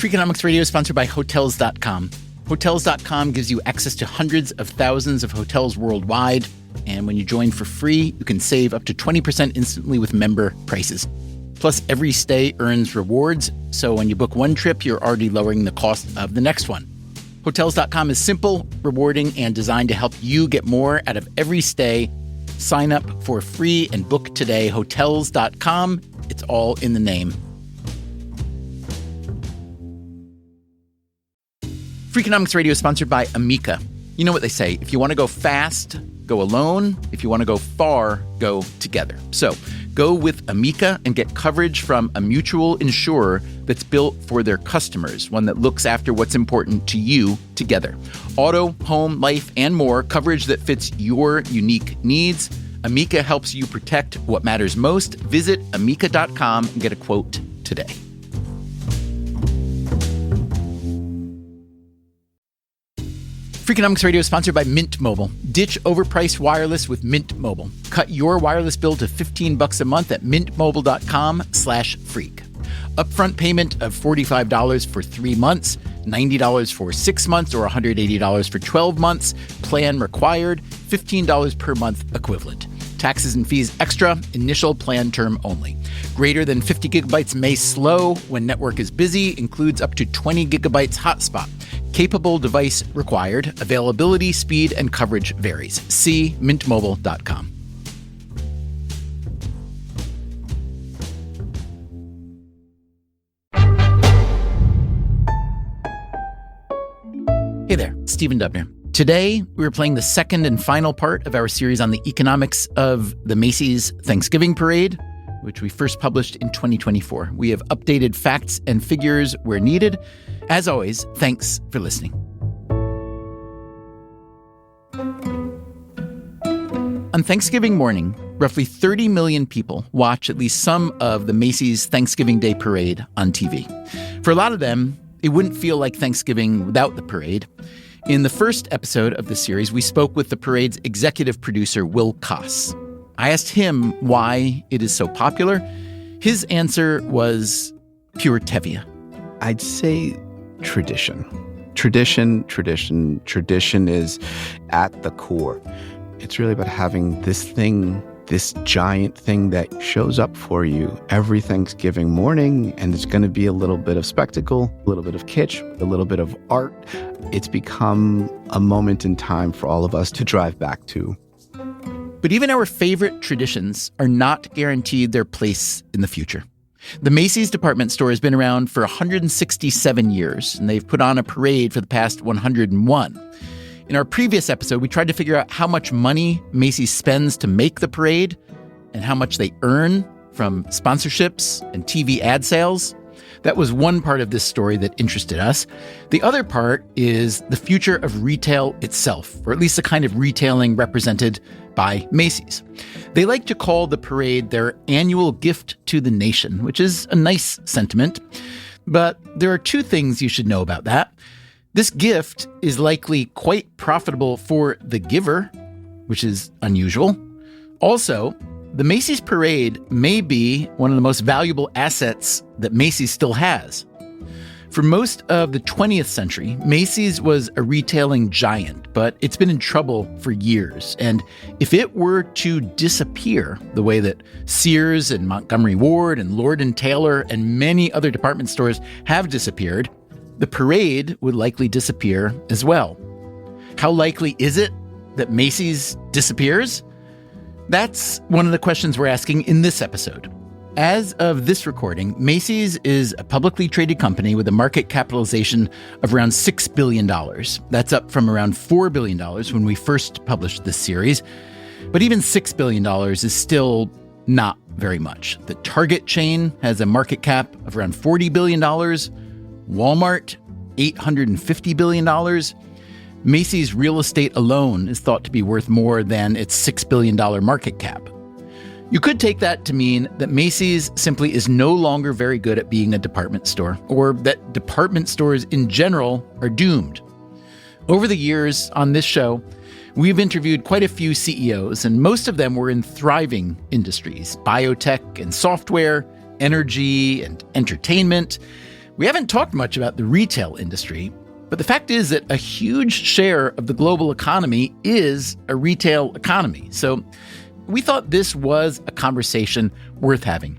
Freakonomics Radio is sponsored by Hotels.com. Hotels.com gives you access to hundreds of thousands of hotels worldwide. And when you join for free, you can save up to 20% instantly with member prices. Plus, every stay earns rewards. So when you book one trip, you're already lowering the cost of the next one. Hotels.com is simple, rewarding, and designed to help you get more out of every stay. Sign up for free and book today. Hotels.com. It's all in the name. Freakonomics Radio is sponsored by Amica. You know what they say, if you want to go fast, go alone. If you want to go far, go together. So go with Amica and get coverage from a mutual insurer that's built for their customers, one that looks after what's important to you together. Auto, home, life, and more, coverage that fits your unique needs. Amica helps you protect what matters most. Visit amica.com and get a quote today. Freakonomics Radio is sponsored by Mint Mobile. Ditch overpriced wireless with Mint Mobile. Cut your wireless bill to $15 a month at mintmobile.com/freak. Upfront payment of $45 for 3 months, $90 for 6 months, or $180 for 12 months. Plan required, $15 per month equivalent. Taxes and fees extra, initial plan term only. Greater than 50 gigabytes may slow when network is busy, includes up to 20 gigabytes hotspot. Capable device required. Availability, speed, and coverage varies. See mintmobile.com. Hey there, Stephen Dubner. Today, we're playing the second and final part of our series on the economics of the Macy's Thanksgiving Parade, which we first published in 2024. We have updated facts and figures where needed. As always, thanks for listening. On Thanksgiving morning, roughly 30 million people watch at least some of the Macy's Thanksgiving Day Parade on TV. For a lot of them, it wouldn't feel like Thanksgiving without the parade. In the first episode of the series, we spoke with the parade's executive producer, Will Koss. I asked him why it is so popular. His answer was pure Tevye. I'd say tradition. Tradition is at the core. It's really about having this thing, this giant thing that shows up for you every Thanksgiving morning, and it's going to be a little bit of spectacle, a little bit of kitsch, a little bit of art. It's become a moment in time for all of us to drive back to. But even our favorite traditions are not guaranteed their place in the future. The Macy's department store has been around for 167 years, and they've put on a parade for the past 101. In our previous episode, we tried to figure out how much money Macy's spends to make the parade and how much they earn from sponsorships and TV ad sales. That was one part of this story that interested us. The other part is the future of retail itself, or at least the kind of retailing represented by Macy's. They like to call the parade their annual gift to the nation, which is a nice sentiment. But there are two things you should know about that. This gift is likely quite profitable for the giver, which is unusual. Also, the Macy's parade may be one of the most valuable assets that Macy's still has. For most of the 20th century, Macy's was a retailing giant, but it's been in trouble for years. And if it were to disappear the way that Sears and Montgomery Ward and Lord & Taylor and many other department stores have disappeared, the parade would likely disappear as well. How likely is it that Macy's disappears? That's one of the questions we're asking in this episode. As of this recording, Macy's is a publicly traded company with a market capitalization of around $6 billion. That's up from around $4 billion when we first published this series. But even $6 billion is still not very much. The Target chain has a market cap of around $40 billion. Walmart, $850 billion. Macy's real estate alone is thought to be worth more than its $6 billion market cap. You could take that to mean that Macy's simply is no longer very good at being a department store, or that department stores in general are doomed. Over the years on this show, we've interviewed quite a few CEOs, and most of them were in thriving industries, biotech and software, energy and entertainment. We haven't talked much about the retail industry, but the fact is that a huge share of the global economy is a retail economy. So we thought this was a conversation worth having.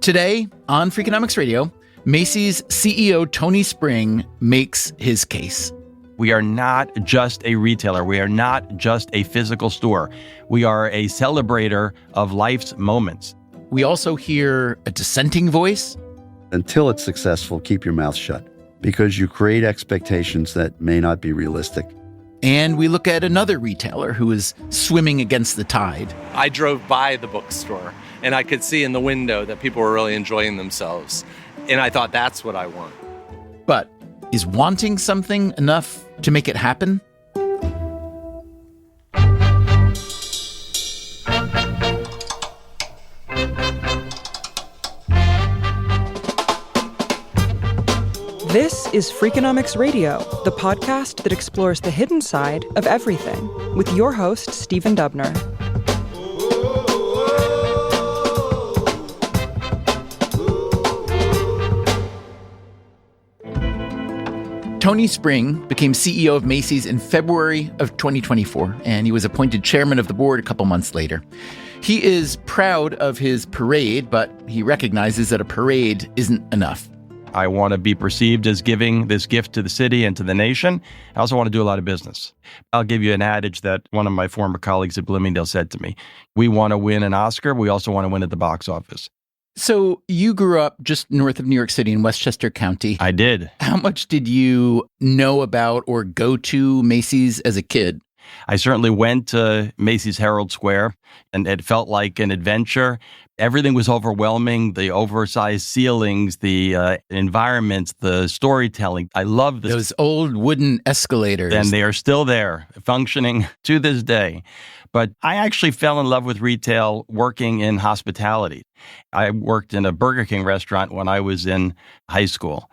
Today on Freakonomics Radio, Macy's CEO Tony Spring makes his case. We are not just a retailer. We are not just a physical store. We are a celebrator of life's moments. We also hear a dissenting voice. Until it's successful, keep your mouth shut, because you create expectations that may not be realistic. And we look at another retailer who is swimming against the tide. I drove by the bookstore and I could see in the window that people were really enjoying themselves. And I thought, that's what I want. But is wanting something enough to make it happen? This is Freakonomics Radio, the podcast that explores the hidden side of everything, with your host, Stephen Dubner. Tony Spring became CEO of Macy's in February of 2024, and he was appointed chairman of the board a couple months later. He is proud of his parade, but he recognizes that a parade isn't enough. I want to be perceived as giving this gift to the city and to the nation. I also want to do a lot of business. I'll give you an adage that one of my former colleagues at Bloomingdale said to me. We want to win an Oscar. We also want to win at the box office. So you grew up just north of New York City in Westchester County. I did. How much did you know about or go to Macy's as a kid? I certainly went to Macy's Herald Square, and it felt like an adventure. Everything was overwhelming, the oversized ceilings, the environments, the storytelling. I love this. Those old wooden escalators. And they are still there, functioning to this day. But I actually fell in love with retail working in hospitality. I worked in a Burger King restaurant when I was in high school.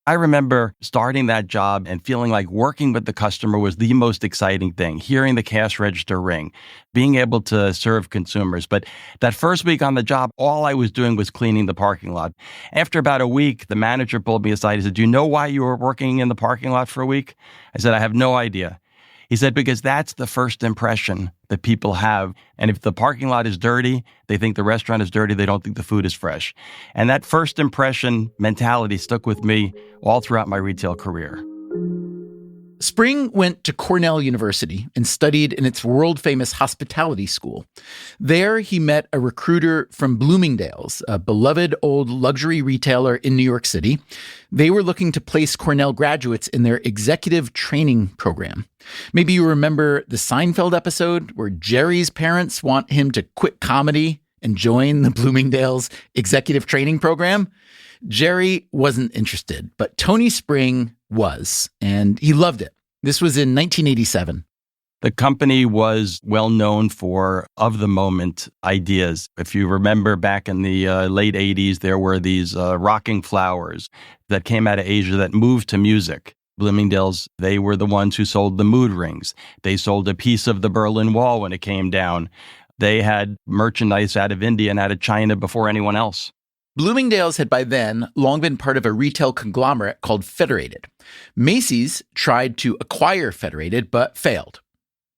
I remember starting that job and feeling like working with the customer was the most exciting thing, hearing the cash register ring, being able to serve consumers. But that first week on the job, all I was doing was cleaning the parking lot. After about a week, the manager pulled me aside. He said, "Do you know why you were working in the parking lot for a week?" I said, "I have no idea." He said, "Because that's the first impression that people have. And if the parking lot is dirty, they think the restaurant is dirty. They don't think the food is fresh." And that first impression mentality stuck with me all throughout my retail career. Spring went to Cornell University and studied in its world-famous hospitality school. There, he met a recruiter from Bloomingdale's, a beloved old luxury retailer in New York City. They were looking to place Cornell graduates in their executive training program. Maybe you remember the Seinfeld episode where Jerry's parents want him to quit comedy and join the Bloomingdale's executive training program. Jerry wasn't interested, but Tony Spring was, and he loved it. This was in 1987. The company was well known for of-the-moment ideas. If you remember back in the late 80s, there were these rocking flowers that came out of Asia that moved to music. Bloomingdale's, they were the ones who sold the mood rings. They sold a piece of the Berlin Wall when it came down. They had merchandise out of India and out of China before anyone else. Bloomingdale's had by then long been part of a retail conglomerate called Federated. Macy's tried to acquire Federated, but failed.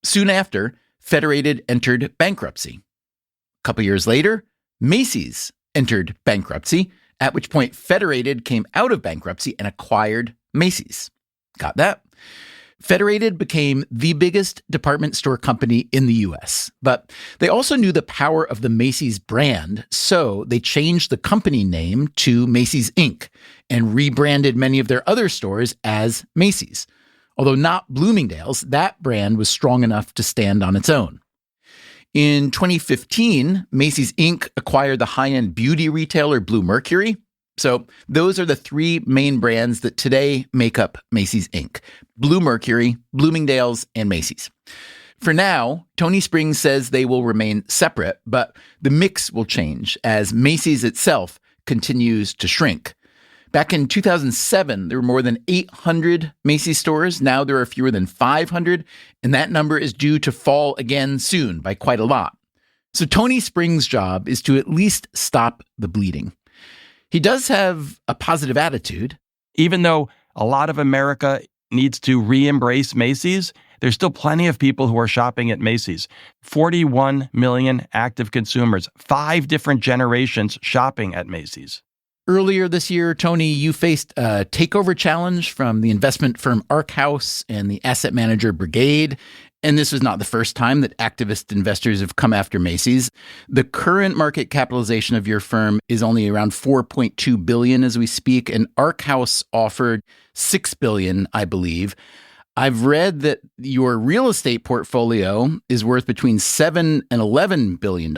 Soon after, Federated entered bankruptcy. A couple years later, Macy's entered bankruptcy, at which point Federated came out of bankruptcy and acquired Macy's. Got that? Federated became the biggest department store company in the U.S., but they also knew the power of the Macy's brand, so they changed the company name to Macy's Inc. and rebranded many of their other stores as Macy's. Although not Bloomingdale's, that brand was strong enough to stand on its own. In 2015, Macy's Inc. acquired the high-end beauty retailer Bluemercury. So those are the three main brands that today make up Macy's Inc. Bluemercury, Bloomingdale's, and Macy's. For now, Tony Spring says they will remain separate, but the mix will change as Macy's itself continues to shrink. Back in 2007, there were more than 800 Macy's stores. Now there are fewer than 500, and that number is due to fall again soon by quite a lot. So Tony Spring's job is to at least stop the bleeding. He does have a positive attitude. Even though a lot of America needs to re-embrace Macy's, there's still plenty of people who are shopping at Macy's. 41 million active consumers, 5 different generations shopping at Macy's. Earlier this year, Tony, you faced a takeover challenge from the investment firm Ark House and the asset manager Brigade. And this was not the first time that activist investors have come after Macy's. The current market capitalization of your firm is only around $4.2 billion as we speak, and Ark House offered $6 billion, I believe. I've read that your real estate portfolio is worth between $7 and $11 billion.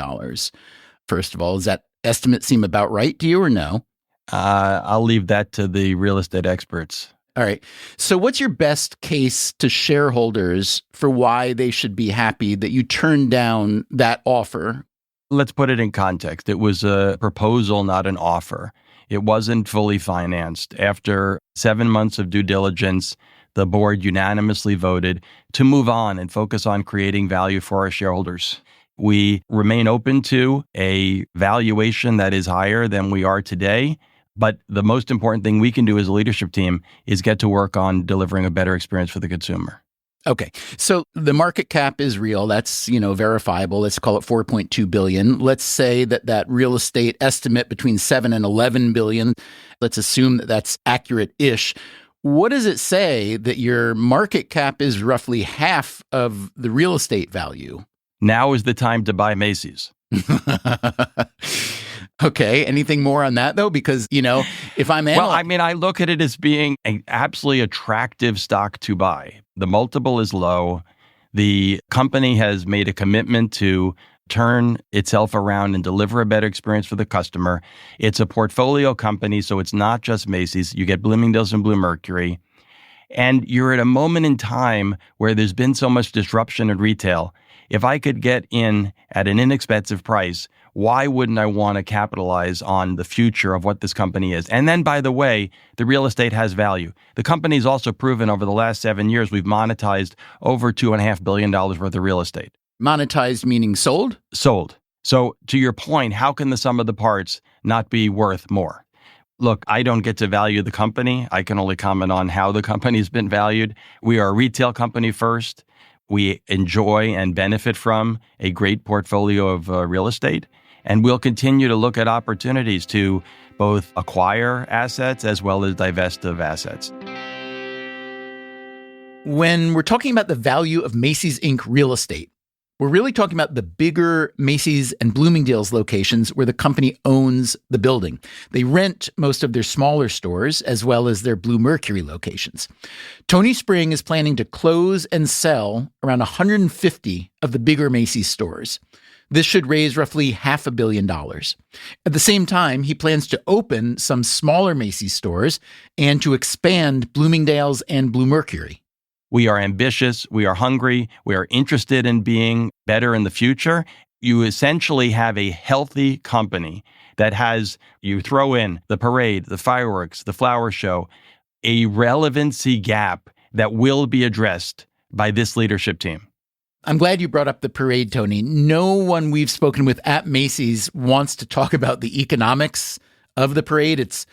First of all, does that estimate seem about right to you or no? I'll leave that to the real estate experts. All right. So what's your best case to shareholders for why they should be happy that you turned down that offer? Let's put it in context. It was a proposal, not an offer. It wasn't fully financed. After 7 months of due diligence, the board unanimously voted to move on and focus on creating value for our shareholders. We remain open to a valuation that is higher than we are today. But the most important thing we can do as a leadership team is get to work on delivering a better experience for the consumer. Okay. So the market cap is real. That's, verifiable. Let's call it 4.2 billion. Let's say that real estate estimate between 7 and 11 billion. Let's assume that that's accurate-ish. What does it say that your market cap is roughly half of the real estate value? Now is the time to buy Macy's. Okay. Anything more on that, though? Because, if I'm I look at it as being an absolutely attractive stock to buy. The multiple is low. The company has made a commitment to turn itself around and deliver a better experience for the customer. It's a portfolio company, so it's not just Macy's. You get Bloomingdale's and Bluemercury. And you're at a moment in time where there's been so much disruption in retail. If I could get in at an inexpensive price, why wouldn't I want to capitalize on the future of what this company is? And then, by the way, the real estate has value. The company's also proven over the last 7 years we've monetized over $2.5 billion worth of real estate. Monetized meaning sold? Sold. So to your point, how can the sum of the parts not be worth more? Look, I don't get to value the company. I can only comment on how the company's been valued. We are a retail company first. We enjoy and benefit from a great portfolio of real estate. And we'll continue to look at opportunities to both acquire assets as well as divest of assets. When we're talking about the value of Macy's Inc. real estate, we're really talking about the bigger Macy's and Bloomingdale's locations where the company owns the building. They rent most of their smaller stores as well as their Bluemercury locations. Tony Spring is planning to close and sell around 150 of the bigger Macy's stores. This should raise roughly $500 million. At the same time, he plans to open some smaller Macy's stores and to expand Bloomingdale's and Bluemercury. We are ambitious, we are hungry, we are interested in being better in the future. You essentially have a healthy company that has, you throw in the parade, the fireworks, the flower show, a relevancy gap that will be addressed by this leadership team. I'm glad you brought up the parade, Tony. No one we've spoken with at Macy's wants to talk about the economics of the parade. It's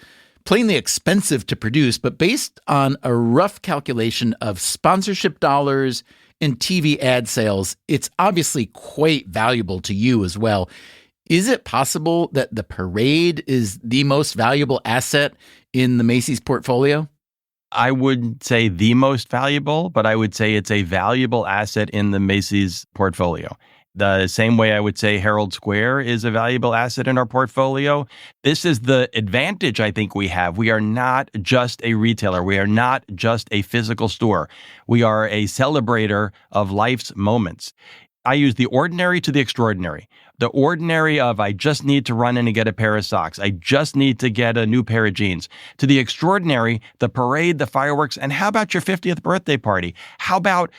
plainly expensive to produce, but based on a rough calculation of sponsorship dollars and TV ad sales, it's obviously quite valuable to you as well. Is it possible that the parade is the most valuable asset in the Macy's portfolio? I wouldn't say the most valuable, but I would say it's a valuable asset in the Macy's portfolio. The same way I would say Herald Square is a valuable asset in our portfolio. This is the advantage I think we have. We are not just a retailer. We are not just a physical store. We are a celebrator of life's moments. I use the ordinary to the extraordinary. The ordinary of I just need to run in and get a pair of socks. I just need to get a new pair of jeans. To the extraordinary, the parade, the fireworks, and how about your 50th birthday party? How about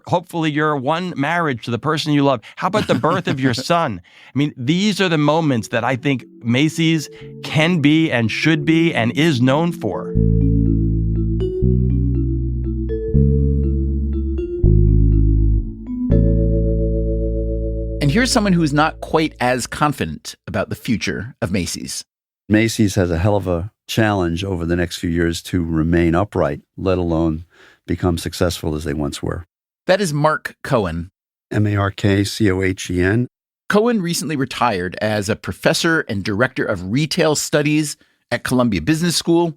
hopefully your one marriage to the person you love? How about the birth of your son? I mean, these are the moments that I think Macy's can be and should be and is known for. And here's someone who's not quite as confident about the future of Macy's. Macy's has a hell of a challenge over the next few years to remain upright, let alone become successful as they once were. That is Mark Cohen. Markcohen. Cohen recently retired as a professor and director of retail studies at Columbia Business School.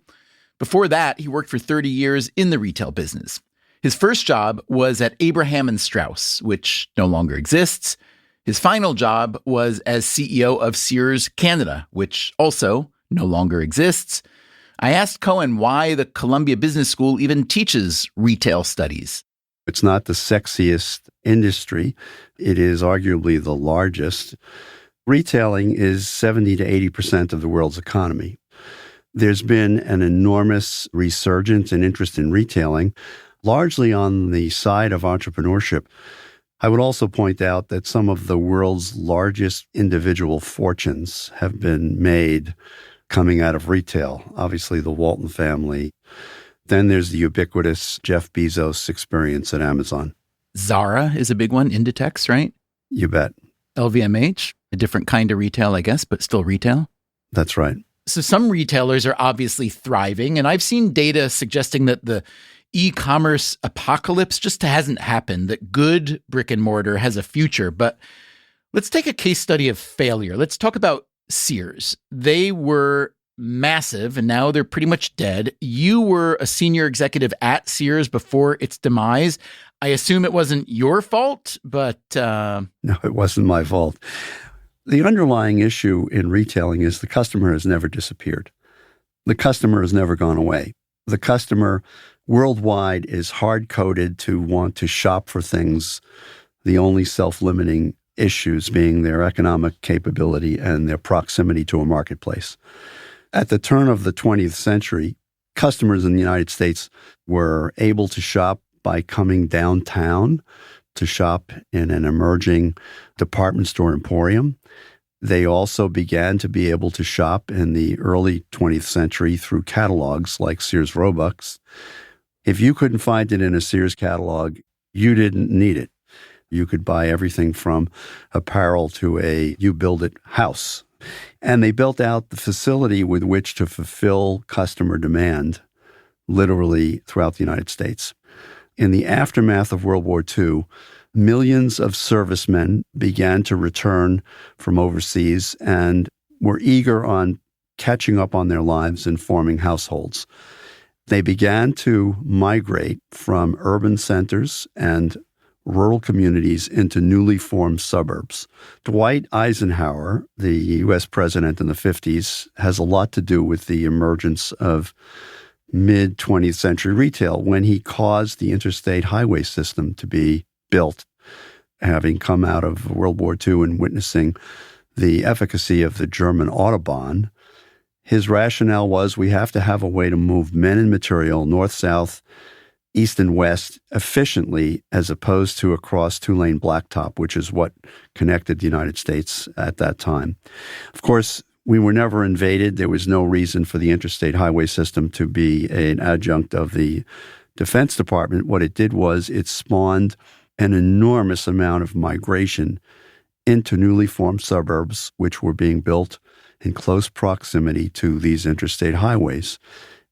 Before that, he worked for 30 years in the retail business. His first job was at Abraham and Straus, which no longer exists. His final job was as CEO of Sears Canada, which also no longer exists. I asked Cohen why the Columbia Business School even teaches retail studies. It's not the sexiest industry. It is arguably the largest. Retailing is 70 to 80% of the world's economy. There's been an enormous resurgence in interest in retailing, largely on the side of entrepreneurship. I would also point out that some of the world's largest individual fortunes have been made coming out of retail. Obviously, the Walton family. Then there's the ubiquitous Jeff Bezos experience at Amazon. Zara is a big one, Inditex, right? You bet. LVMH, a different kind of retail, I guess, but still retail. That's right. So some retailers are obviously thriving, and I've seen data suggesting that the e-commerce apocalypse just hasn't happened, that good brick and mortar has a future. But let's take a case study of failure. Let's talk about Sears. They were massive, and now they're pretty much dead. You were a senior executive at Sears before its demise. I assume it wasn't your fault, but... No, it wasn't my fault. The underlying issue in retailing is the customer has never disappeared. The customer has never gone away. The customer worldwide is hard-coded to want to shop for things, the only self-limiting issues being their economic capability and their proximity to a marketplace. At the turn of the 20th century, customers in the United States were able to shop by coming downtown to shop in an emerging department store emporium. They also began to be able to shop in the early 20th century through catalogs like Sears Roebuck's. If you couldn't find it in a Sears catalog, you didn't need it. You could buy everything from apparel to a you-build-it house. And they built out the facility with which to fulfill customer demand, literally throughout the United States. In the aftermath of World War II, millions of servicemen began to return from overseas and were eager on catching up on their lives and forming households. They began to migrate from urban centers and rural communities into newly formed suburbs. Dwight Eisenhower, the U.S. president in the 50s, has a lot to do with the emergence of mid-20th century retail when he caused the interstate highway system to be built, having come out of World War II and witnessing the efficacy of the German Autobahn. His rationale was we have to have a way to move men and material north-south, east and west efficiently as opposed to across two-lane blacktop, which is what connected the United States at that time. Of course, we were never invaded. There was no reason for the interstate highway system to be an adjunct of the Defense Department. What it did was it spawned an enormous amount of migration into newly formed suburbs, which were being built in close proximity to these interstate highways.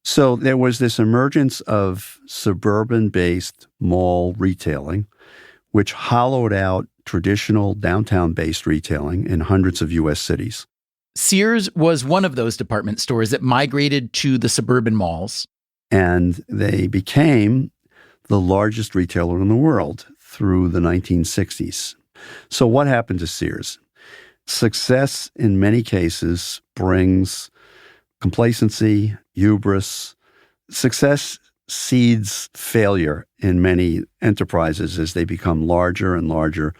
So there was this emergence of suburban-based mall retailing, which hollowed out traditional downtown-based retailing in hundreds of U.S. cities. Sears was one of those department stores that migrated to the suburban malls. And they became the largest retailer in the world through the 1960s. So what happened to Sears? Success in many cases brings complacency, hubris. Success seeds failure in many enterprises as they become larger and larger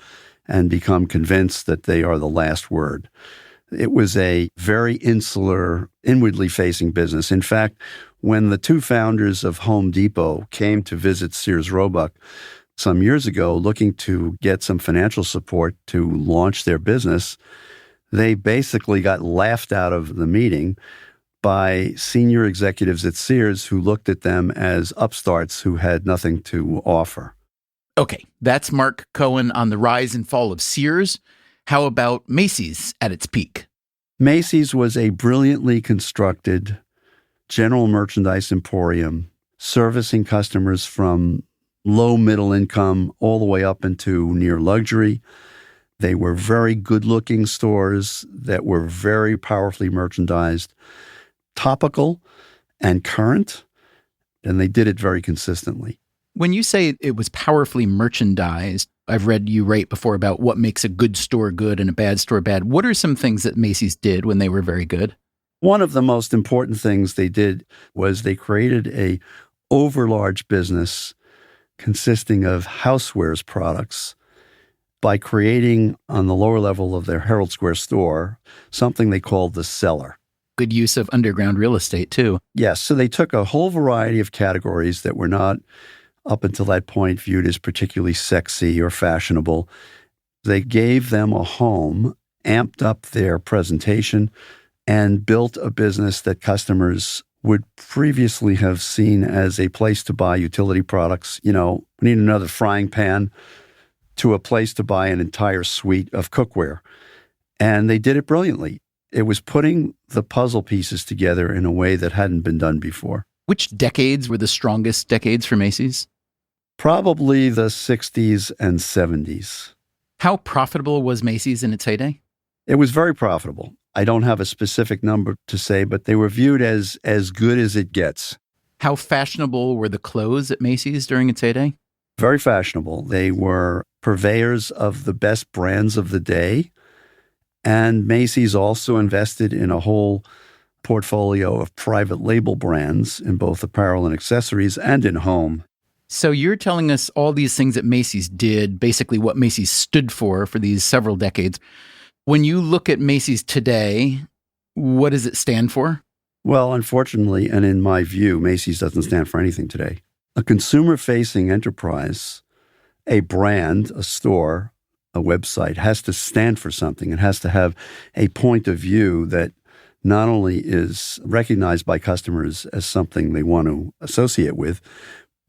and become convinced that they are the last word. It was a very insular, inwardly facing business. In fact, when the two founders of Home Depot came to visit Sears Roebuck some years ago looking to get some financial support to launch their business, they basically got laughed out of the meeting by senior executives at Sears who looked at them as upstarts who had nothing to offer. Okay, that's Mark Cohen on the rise and fall of Sears. How about Macy's at its peak? Macy's was a brilliantly constructed general merchandise emporium, servicing customers from low middle income all the way up into near luxury. They were very good-looking stores that were very powerfully merchandised, topical and current, and they did it very consistently. When you say it was powerfully merchandised, I've read you write before about what makes a good store good and a bad store bad. What are some things that Macy's did when they were very good? One of the most important things they did was they created a overlarge business consisting of housewares products by creating on the lower level of their Herald Square store something they called the cellar. Good use of underground real estate, too. Yes, so they took a whole variety of categories that were not up until that point viewed as particularly sexy or fashionable. They gave them a home, amped up their presentation, and built a business that customers would previously have seen as a place to buy utility products. You know, we need another frying pan, to a place to buy an entire suite of cookware. And they did it brilliantly. It was putting the puzzle pieces together in a way that hadn't been done before. Which decades were the strongest decades for Macy's? Probably the 60s and 70s. How profitable was Macy's in its heyday? It was very profitable. I don't have a specific number to say, but they were viewed as good as it gets. How fashionable were the clothes at Macy's during its heyday? Very fashionable. They were purveyors of the best brands of the day. And Macy's also invested in a whole portfolio of private label brands in both apparel and accessories and in home. So you're telling us all these things that Macy's did, basically what Macy's stood for these several decades. When you look at Macy's today, what does it stand for? Well, unfortunately, and in my view, Macy's doesn't stand for anything today. A consumer-facing enterprise, a brand, a store, a website, has to stand for something. It has to have a point of view that not only is recognized by customers as something they want to associate with,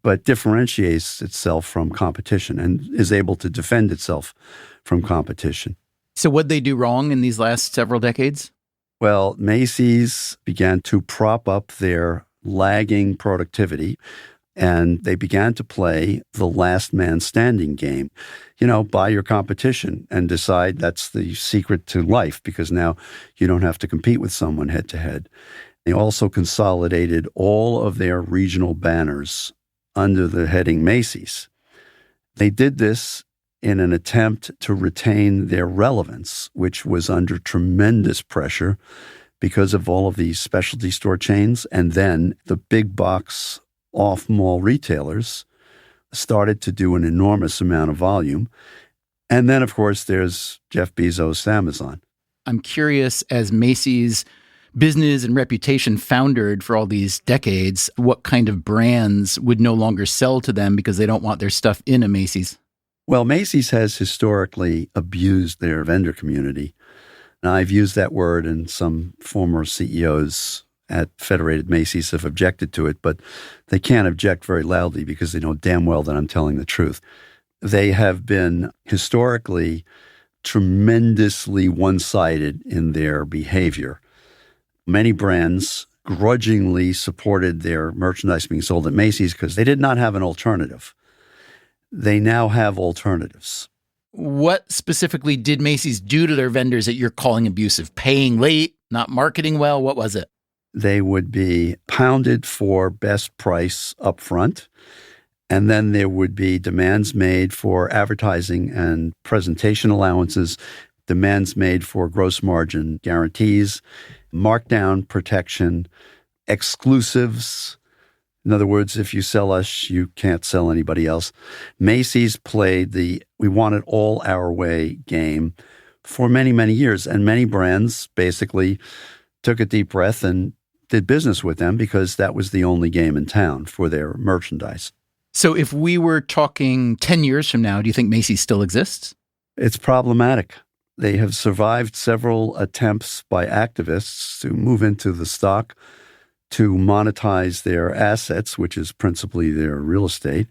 but differentiates itself from competition and is able to defend itself from competition. So what'd they do wrong in these last several decades? Well, Macy's began to prop up their lagging productivity, and they began to play the last man standing game. You know, buy your competition and decide that's the secret to life, because now you don't have to compete with someone head to head. They also consolidated all of their regional banners under the heading Macy's. They did this in an attempt to retain their relevance, which was under tremendous pressure because of all of these specialty store chains. And then the big box off-mall retailers started to do an enormous amount of volume. And then, of course, there's Jeff Bezos' Amazon. I'm curious, as Macy's business and reputation foundered for all these decades, what kind of brands would no longer sell to them because they don't want their stuff in a Macy's? Well, Macy's has historically abused their vendor community. And I've used that word, and some former CEOs at Federated Macy's have objected to it, but they can't object very loudly because they know damn well that I'm telling the truth. They have been historically tremendously one-sided in their behavior. Many brands grudgingly supported their merchandise being sold at Macy's because they did not have an alternative. They now have alternatives. What specifically did Macy's do to their vendors that you're calling abusive? Paying late, not marketing well? What was it? They would be pounded for best price up front, and then there would be demands made for advertising and presentation allowances, demands made for gross margin guarantees, markdown protection, exclusives. In other words, if you sell us, you can't sell anybody else. Macy's played the we want it all our way game for many, many years. And many brands basically took a deep breath and did business with them because that was the only game in town for their merchandise. So if we were talking 10 years from now, do you think Macy's still exists? It's problematic. They have survived several attempts by activists to move into the stock to monetize their assets, which is principally their real estate.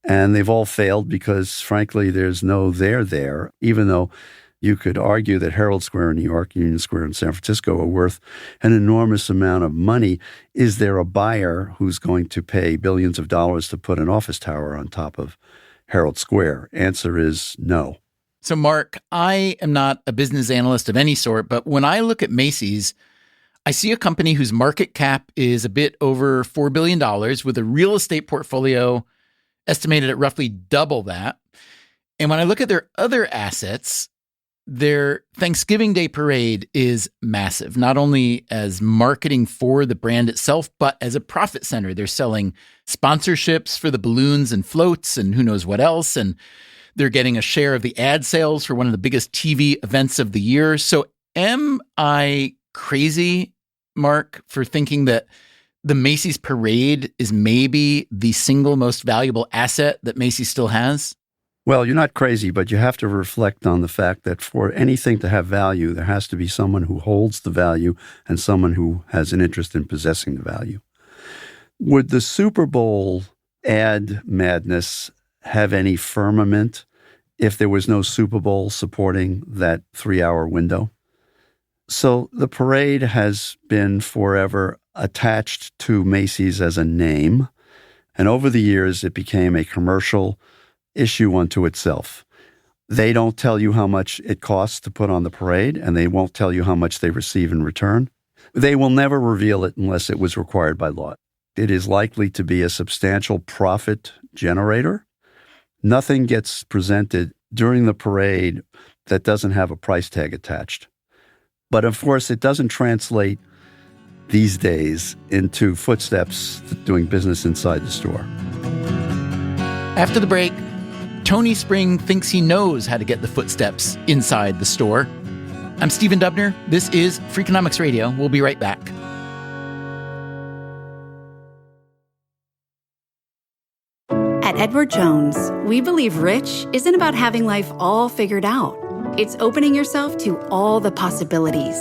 And they've all failed because, frankly, there's no there there, even though You could argue that Herald Square in New York, Union Square in San Francisco are worth an enormous amount of money. Is there a buyer who's going to pay billions of dollars to put an office tower on top of Herald Square? Answer is no. So, Mark, I am not a business analyst of any sort, but when I look at Macy's, I see a company whose market cap is a bit over $4 billion with a real estate portfolio estimated at roughly double that. And when I look at their other assets, their Thanksgiving Day parade is massive, not only as marketing for the brand itself, but as a profit center. They're selling sponsorships for the balloons and floats and who knows what else. And they're getting a share of the ad sales for one of the biggest TV events of the year. So am I crazy, Mark, for thinking that the Macy's parade is maybe the single most valuable asset that Macy's still has? Well, you're not crazy, but you have to reflect on the fact that for anything to have value, there has to be someone who holds the value and someone who has an interest in possessing the value. Would the Super Bowl ad madness have any firmament if there was no Super Bowl supporting that 3-hour window? So the parade has been forever attached to Macy's as a name, and over the years it became a commercial issue unto itself. They don't tell you how much it costs to put on the parade, and they won't tell you how much they receive in return. They will never reveal it unless it was required by law. It is likely to be a substantial profit generator. Nothing gets presented during the parade that doesn't have a price tag attached. But of course, it doesn't translate these days into footsteps doing business inside the store. After the break, Tony Spring thinks he knows how to get the footsteps inside the store. I'm Stephen Dubner. This is Freakonomics Radio. We'll be right back. At Edward Jones, we believe rich isn't about having life all figured out. It's opening yourself to all the possibilities.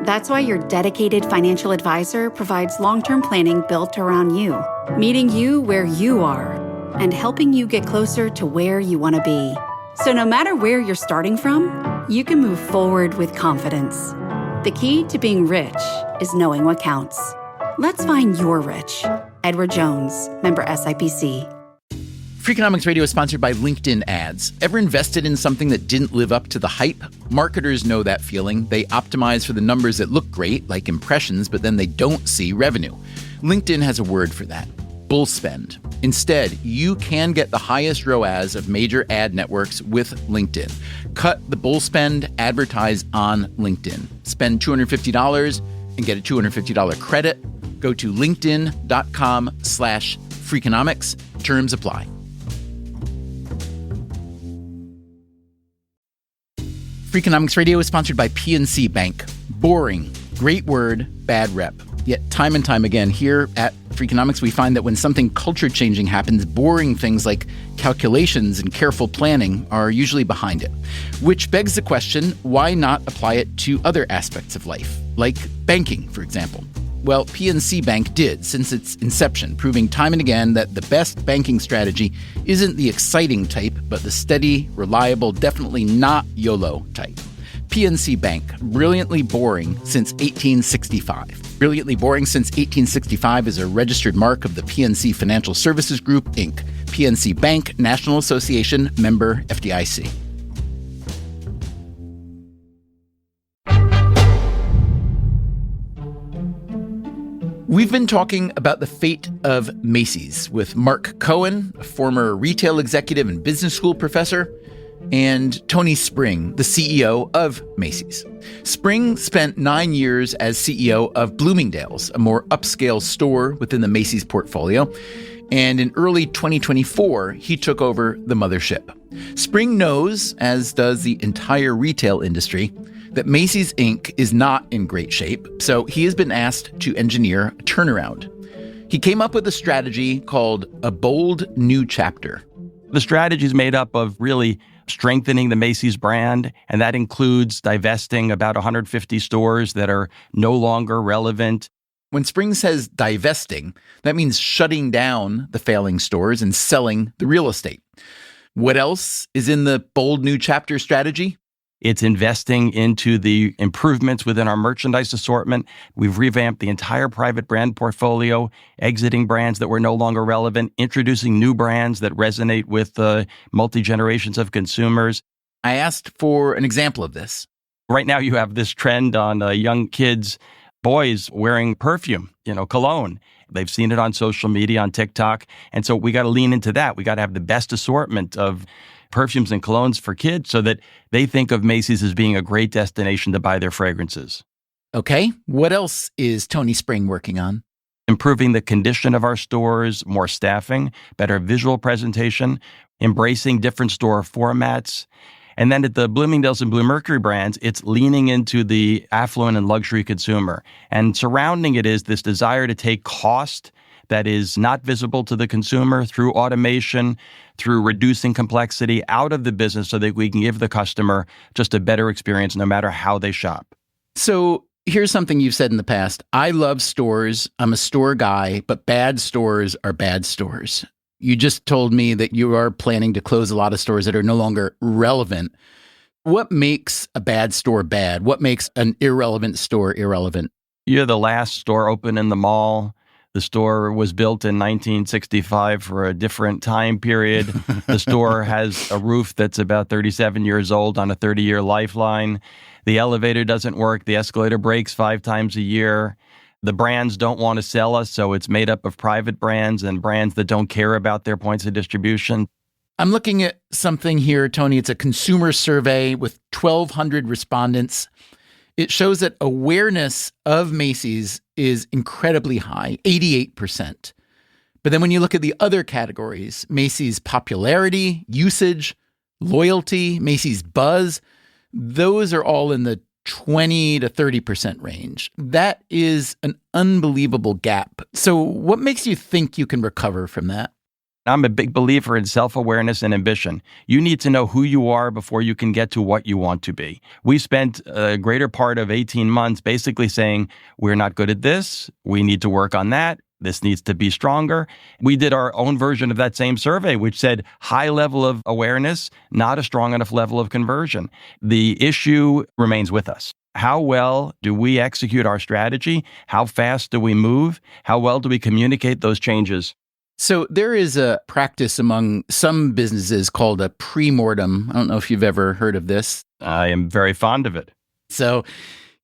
That's why your dedicated financial advisor provides long-term planning built around you, meeting you where you are, and helping you get closer to where you want to be. So no matter where you're starting from, you can move forward with confidence. The key to being rich is knowing what counts. Let's find your rich. Edward Jones, member SIPC. Freakonomics Radio is sponsored by LinkedIn Ads. Ever invested in something that didn't live up to the hype? Marketers know that feeling. They optimize for the numbers that look great, like impressions, but then they don't see revenue. LinkedIn has a word for that: bull spend. Instead, you can get the highest ROAS of major ad networks with LinkedIn. Cut the bull spend, advertise on LinkedIn. Spend $250 and get a $250 credit. Go to linkedin.com/Freakonomics. Terms apply. Freakonomics Radio is sponsored by PNC Bank. Boring, great word, bad rep. Yet time and time again here at Freakonomics, we find that when something culture-changing happens, boring things like calculations and careful planning are usually behind it. Which begs the question, why not apply it to other aspects of life, like banking, for example? Well, PNC Bank did since its inception, proving time and again that the best banking strategy isn't the exciting type, but the steady, reliable, definitely not YOLO type. PNC Bank, brilliantly boring since 1865. Brilliantly boring since 1865 is a registered mark of the PNC Financial Services Group, Inc. PNC Bank, National Association, member FDIC. We've been talking about the fate of Macy's with Mark Cohen, a former retail executive and business school professor, and Tony Spring, the CEO of Macy's. Spring spent 9 years as CEO of Bloomingdale's, a more upscale store within the Macy's portfolio. And in early 2024, he took over the mothership. Spring knows, as does the entire retail industry, that Macy's Inc. is not in great shape, so he has been asked to engineer a turnaround. He came up with a strategy called A Bold New Chapter. The strategy is made up of really strengthening the Macy's brand, and that includes divesting about 150 stores that are no longer relevant. When Spring says divesting, that means shutting down the failing stores and selling the real estate. What else is in the Bold New Chapter strategy? It's investing into the improvements within our merchandise assortment. We've revamped the entire private brand portfolio, exiting brands that were no longer relevant, introducing new brands that resonate with multi-generations of consumers. I asked for an example of this. Right now, you have this trend on young kids, boys wearing perfume, cologne. They've seen it on social media, on TikTok. And so we got to lean into that. We got to have the best assortment of perfumes and colognes for kids so that they think of Macy's as being a great destination to buy their fragrances. Okay, what else is Tony Spring working on? Improving the condition of our stores, more staffing, better visual presentation, embracing different store formats. And then at the Bloomingdale's and Bluemercury brands, it's leaning into the affluent and luxury consumer. And surrounding it is this desire to take cost that is not visible to the consumer through automation, through reducing complexity out of the business so that we can give the customer just a better experience no matter how they shop. So here's something you've said in the past. I love stores. I'm a store guy, but bad stores are bad stores. You just told me that you are planning to close a lot of stores that are no longer relevant. What makes a bad store bad? What makes an irrelevant store irrelevant? You're the last store open in the mall. The store was built in 1965 for a different time period. The store has a roof that's about 37 years old on a 30-year lifeline. The elevator doesn't work. The escalator breaks 5 times a year. The brands don't want to sell us, so it's made up of private brands and brands that don't care about their points of distribution. I'm looking at something here, Tony. It's a consumer survey with 1,200 respondents. It shows that awareness of Macy's is incredibly high, 88%. But then when you look at the other categories, Macy's popularity, usage, loyalty, Macy's buzz, those are all in the 20 to 30% range. That is an unbelievable gap. So what makes you think you can recover from that? I'm a big believer in self-awareness and ambition. You need to know who you are before you can get to what you want to be. We spent a greater part of 18 months basically saying, we're not good at this. We need to work on that. This needs to be stronger. We did our own version of that same survey, which said high level of awareness, not a strong enough level of conversion. The issue remains with us. How well do we execute our strategy? How fast do we move? How well do we communicate those changes? So there is a practice among some businesses called a pre-mortem. I don't know if you've ever heard of this. I am very fond of it. So,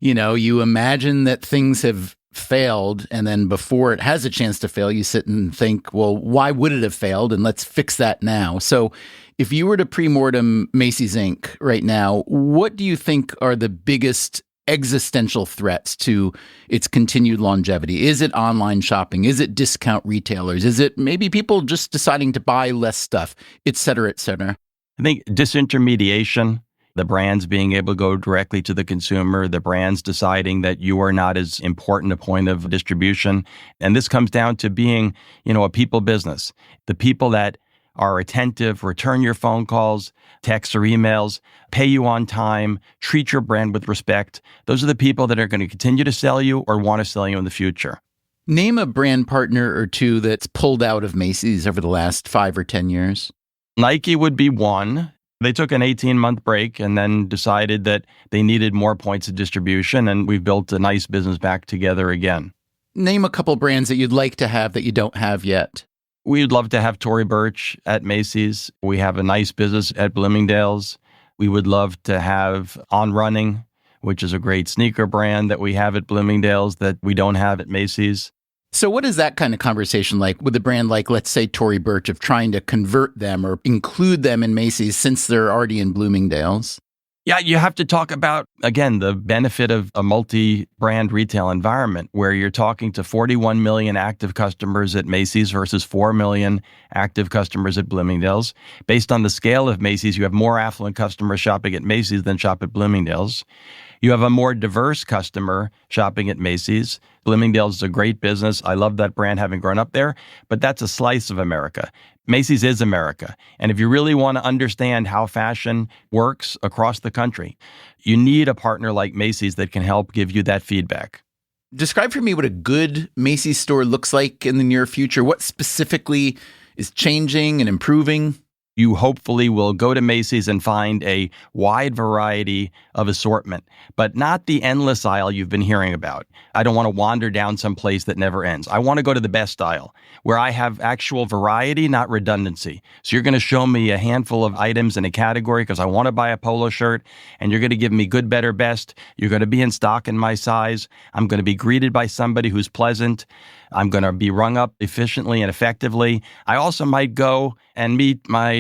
you imagine that things have failed, and then before it has a chance to fail, you sit and think, well, why would it have failed? And let's fix that now. So if you were to pre-mortem Macy's Inc. right now, what do you think are the biggest existential threats to its continued longevity? Is it online shopping? Is it discount retailers? Is it maybe people just deciding to buy less stuff, et cetera, et cetera? I think disintermediation, the brands being able to go directly to the consumer, the brands deciding that you are not as important a point of distribution. And this comes down to being, a people business. The people that are attentive, return your phone calls, texts or emails, pay you on time, treat your brand with respect. Those are the people that are going to continue to sell you or want to sell you in the future. Name a brand partner or two that's pulled out of Macy's over the last 5 or 10 years. Nike would be one. They took an 18-month break and then decided that they needed more points of distribution, and we've built a nice business back together again. Name a couple brands that you'd like to have that you don't have yet. We'd love to have Tory Burch at Macy's. We have a nice business at Bloomingdale's. We would love to have On Running, which is a great sneaker brand that we have at Bloomingdale's that we don't have at Macy's. So what is that kind of conversation like with a brand like, let's say, Tory Burch, of trying to convert them or include them in Macy's since they're already in Bloomingdale's? Yeah, you have to talk about, again, the benefit of a multi-brand retail environment where you're talking to 41 million active customers at Macy's versus 4 million active customers at Bloomingdale's. Based on the scale of Macy's, you have more affluent customers shopping at Macy's than shop at Bloomingdale's. You have a more diverse customer shopping at Macy's. Bloomingdale's is a great business. I love that brand, having grown up there, but that's a slice of America. Macy's is America. And if you really want to understand how fashion works across the country, you need a partner like Macy's that can help give you that feedback. Describe for me what a good Macy's store looks like in the near future. What specifically is changing and improving? You hopefully will go to Macy's and find a wide variety of assortment, but not the endless aisle you've been hearing about. I don't want to wander down some place that never ends. I want to go to the best aisle where I have actual variety, not redundancy. So you're going to show me a handful of items in a category because I want to buy a polo shirt, and you're going to give me good, better, best. You're going to be in stock in my size. I'm going to be greeted by somebody who's pleasant. I'm going to be rung up efficiently and effectively. I also might go and meet my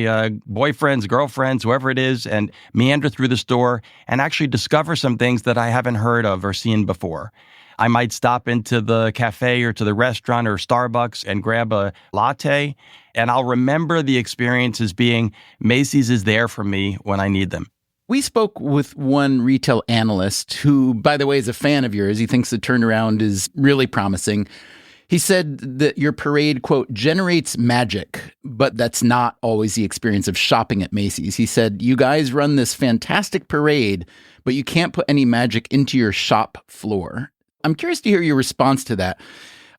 boyfriends, girlfriends, whoever it is, and meander through the store and actually discover some things that I haven't heard of or seen before. I might stop into the cafe or to the restaurant or Starbucks and grab a latte, and I'll remember the experience as being Macy's is there for me when I need them. We spoke with one retail analyst who, by the way, is a fan of yours. He thinks the turnaround is really promising. He said that your parade, quote, generates magic, but that's not always the experience of shopping at Macy's. He said, you guys run this fantastic parade, but you can't put any magic into your shop floor. I'm curious to hear your response to that.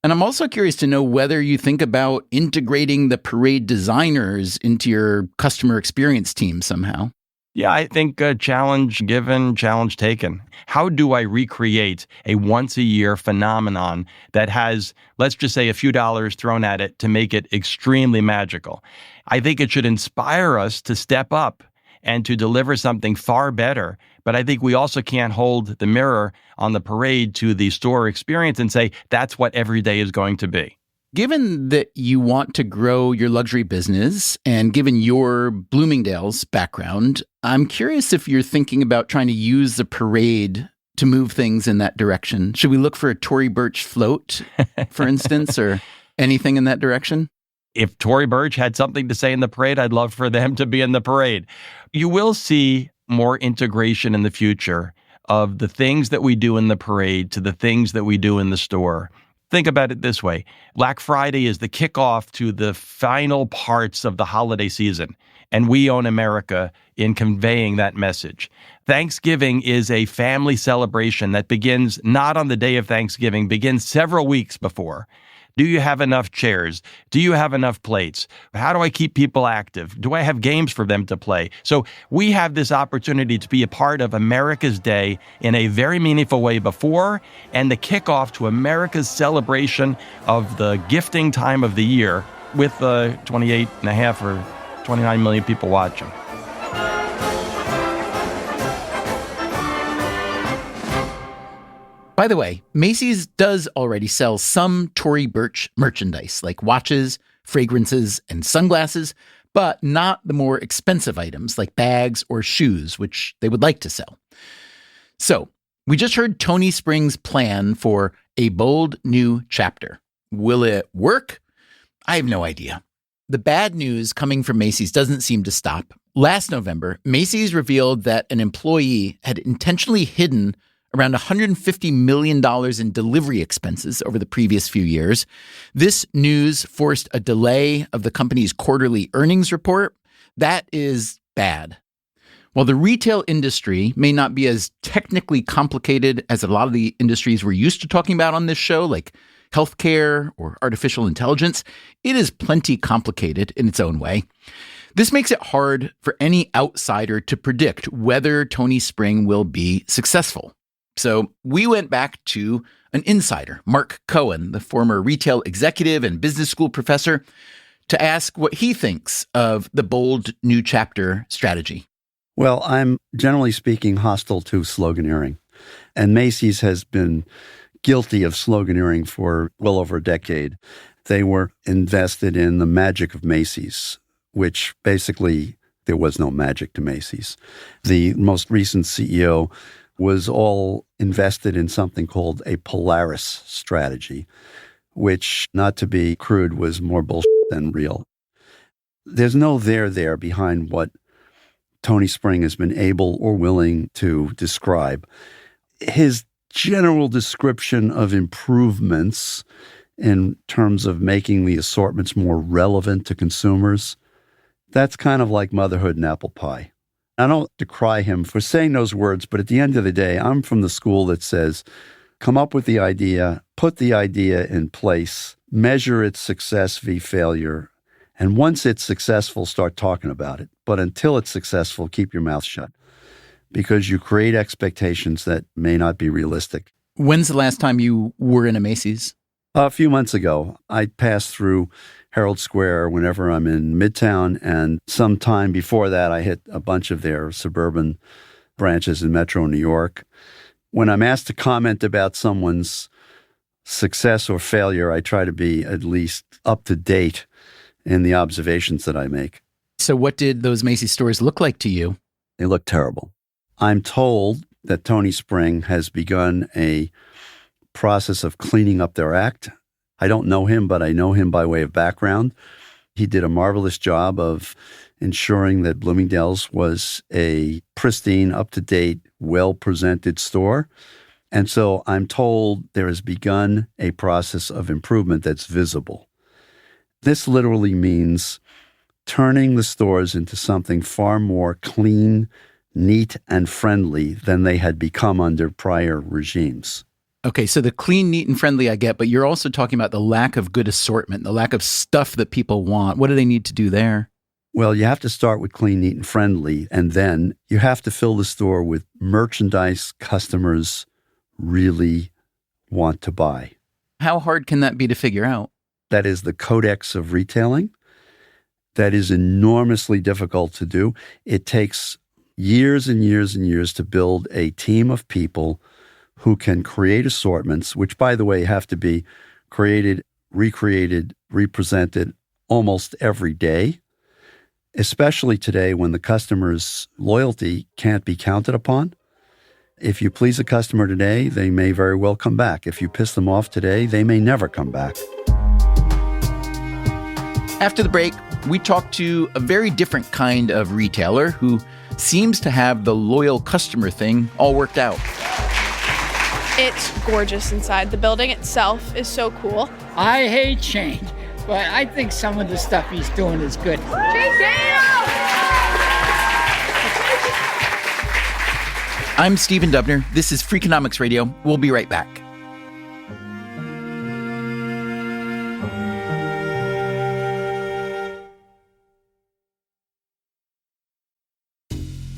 And I'm also curious to know whether you think about integrating the parade designers into your customer experience team somehow. Yeah, I think challenge given, challenge taken. How do I recreate a once-a-year phenomenon that has, let's just say, a few dollars thrown at it to make it extremely magical? I think it should inspire us to step up and to deliver something far better. But I think we also can't hold the mirror on the parade to the store experience and say, that's what every day is going to be. Given that you want to grow your luxury business and given your Bloomingdale's background, I'm curious if you're thinking about trying to use the parade to move things in that direction. Should we look for a Tory Burch float, for instance, or anything in that direction? If Tory Burch had something to say in the parade, I'd love for them to be in the parade. You will see more integration in the future of the things that we do in the parade to the things that we do in the store. Think about it this way. Black Friday is the kickoff to the final parts of the holiday season, and we own America in conveying that message. Thanksgiving is a family celebration that begins not on the day of Thanksgiving, begins several weeks before. Do you have enough chairs? Do you have enough plates? How do I keep people active? Do I have games for them to play? So we have this opportunity to be a part of America's Day in a very meaningful way before and the kickoff to America's celebration of the gifting time of the year with 28.5 or 29 million people watching. By the way, Macy's does already sell some Tory Burch merchandise, like watches, fragrances, and sunglasses, but not the more expensive items like bags or shoes, which they would like to sell. So, we just heard Tony Spring's plan for a bold new chapter. Will it work? I have no idea. The bad news coming from Macy's doesn't seem to stop. Last November, Macy's revealed that an employee had intentionally hidden around $150 million in delivery expenses over the previous few years. This news forced a delay of the company's quarterly earnings report. That is bad. While the retail industry may not be as technically complicated as a lot of the industries we're used to talking about on this show, like healthcare or artificial intelligence, it is plenty complicated in its own way. This makes it hard for any outsider to predict whether Tony Spring will be successful. So we went back to an insider, Mark Cohen, the former retail executive and business school professor, to ask what he thinks of the bold new chapter strategy. Well, I'm generally speaking hostile to sloganeering. And Macy's has been guilty of sloganeering for well over a decade. They were invested in the magic of Macy's, which basically there was no magic to Macy's. The most recent CEO was all invested in something called a Polaris strategy, which, not to be crude, was more bullshit than real. There's no there behind what Tony Spring has been able or willing to describe. His general description of improvements in terms of making the assortments more relevant to consumers, that's kind of like motherhood and apple pie. I don't decry him for saying those words, but at the end of the day, I'm from the school that says, come up with the idea, put the idea in place, measure its success v. failure, And once it's successful, start talking about it. But until it's successful, keep your mouth shut because you create expectations that may not be realistic. When's the last time you were in a Macy's? A few months ago, I passed through Herald Square whenever I'm in Midtown. And sometime before that, I hit a bunch of their suburban branches in Metro New York. When I'm asked to comment about someone's success or failure, I try to be at least up to date in the observations that I make. So what did those Macy's stores look like to you? They look terrible. I'm told that Tony Spring has begun a process of cleaning up their act. I don't know him, but I know him by way of background. He did a marvelous job of ensuring that Bloomingdale's was a pristine, up-to-date, well-presented store. And so I'm told there has begun a process of improvement that's visible. This literally means turning the stores into something far more clean, neat, and friendly than they had become under prior regimes. Okay, so the clean, neat, and friendly I get, but you're also talking about the lack of good assortment, the lack of stuff that people want. What do they need to do there? Well, you have to start with clean, neat, and friendly, and then you have to fill the store with merchandise customers really want to buy. How hard can that be to figure out? That is the codex of retailing. That is enormously difficult to do. It takes years and years and years to build a team of people who can create assortments, which, by the way, have to be created, recreated, represented almost every day, especially today when the customer's loyalty can't be counted upon. If you please a customer today, they may very well come back. If you piss them off today, they may never come back. After the break, we talk to a very different kind of retailer who seems to have the loyal customer thing all worked out. It's gorgeous inside. The building itself is so cool. I hate change, but I think some of the stuff he's doing is good. I'm Stephen Dubner. This is Freakonomics Radio. We'll be right back.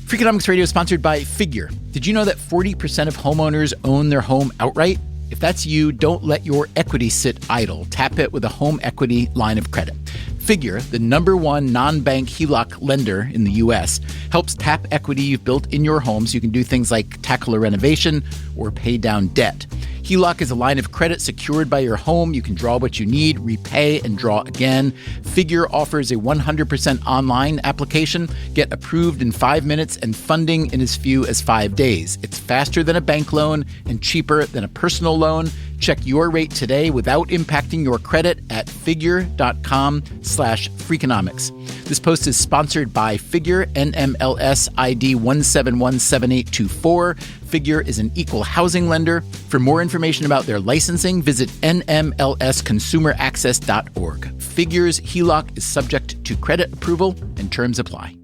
Freakonomics Radio is sponsored by Figure. Did you know that 40% of homeowners own their home outright? If that's you, don't let your equity sit idle. Tap it with a home equity line of credit. Figure, the #1 non-bank HELOC lender in the U.S., helps tap equity you've built in your home so you can do things like tackle a renovation or pay down debt. HELOC is a line of credit secured by your home. You can draw what you need, repay, and draw again. Figure offers a 100% online application. Get approved in 5 minutes and funding in as few as 5 days. It's faster than a bank loan and cheaper than a personal loan. Check your rate today without impacting your credit at figure.com/Freakonomics. This post is sponsored by Figure, NMLS ID 1717824. Figure is an equal housing lender. For more information about their licensing, visit nmlsconsumeraccess.org. Figure's HELOC is subject to credit approval and terms apply.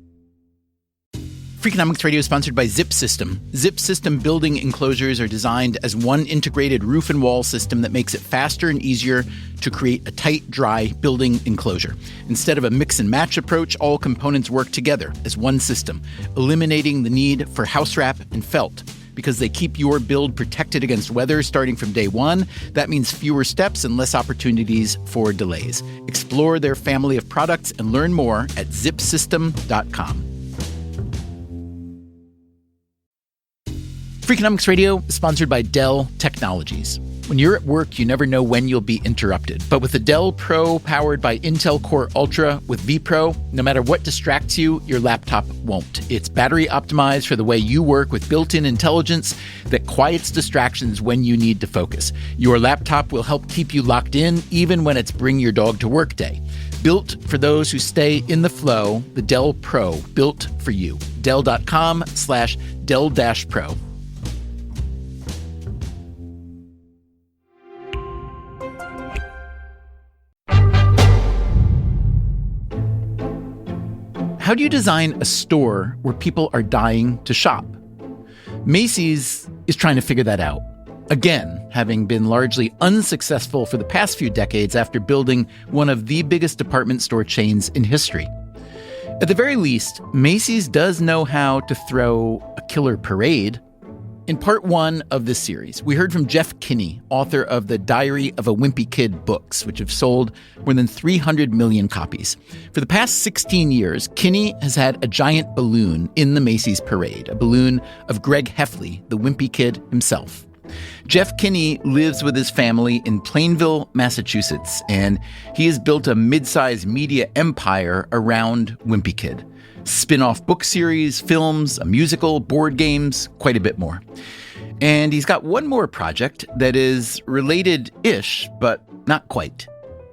Freakonomics Radio is sponsored by Zip System. Zip System building enclosures are designed as one integrated roof and wall system that makes it faster and easier to create a tight, dry building enclosure. Instead of a mix and match approach, all components work together as one system, eliminating the need for house wrap and felt. Because they keep your build protected against weather starting from day one, that means fewer steps and less opportunities for delays. Explore their family of products and learn more at zipsystem.com. Freakonomics Radio is sponsored by Dell Technologies. When you're at work, you never know when you'll be interrupted. But with the Dell Pro powered by Intel Core Ultra with vPro, no matter what distracts you, your laptop won't. It's battery optimized for the way you work with built-in intelligence that quiets distractions when you need to focus. Your laptop will help keep you locked in even when it's bring your dog to work day. Built for those who stay in the flow, the Dell Pro, built for you. Dell.com/Dell-Pro. How do you design a store where people are dying to shop? Macy's is trying to figure that out. Again, having been largely unsuccessful for the past few decades after building one of the biggest department store chains in history. At the very least, Macy's does know how to throw a killer parade. In part one of this series, we heard from Jeff Kinney, author of the Diary of a Wimpy Kid books, which have sold more than 300 million copies. For the past 16 years, Kinney has had a giant balloon in the Macy's parade, a balloon of Greg Heffley, the Wimpy Kid himself. Jeff Kinney lives with his family in Plainville, Massachusetts, and he has built a mid-sized media empire around Wimpy Kid. Spin-off book series, films, a musical, board games, quite a bit more. And he's got one more project that is related-ish, but not quite.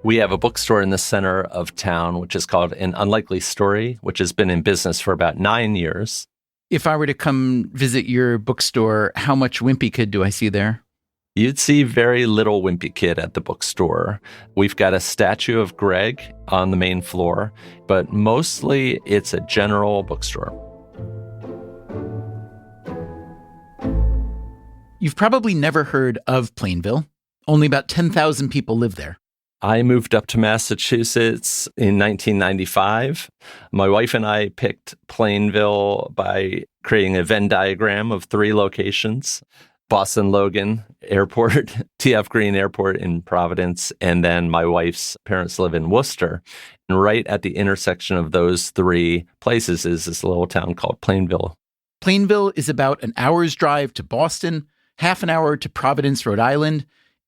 We have a bookstore in the center of town, which is called An Unlikely Story, which has been in business for about 9 years. If I were to come visit your bookstore, how much Wimpy Kid do I see there? You'd see very little Wimpy Kid at the bookstore. We've got a statue of Greg on the main floor, but mostly it's a general bookstore. You've probably never heard of Plainville. Only about 10,000 people live there. I moved up to Massachusetts in 1995. My wife and I picked Plainville by creating a Venn diagram of 3 locations: Boston Logan Airport, T.F. Green Airport in Providence, and then my wife's parents live in Worcester. And right at the intersection of those 3 places is this little town called Plainville. Plainville is about an hour's drive to Boston, half an hour to Providence, Rhode Island,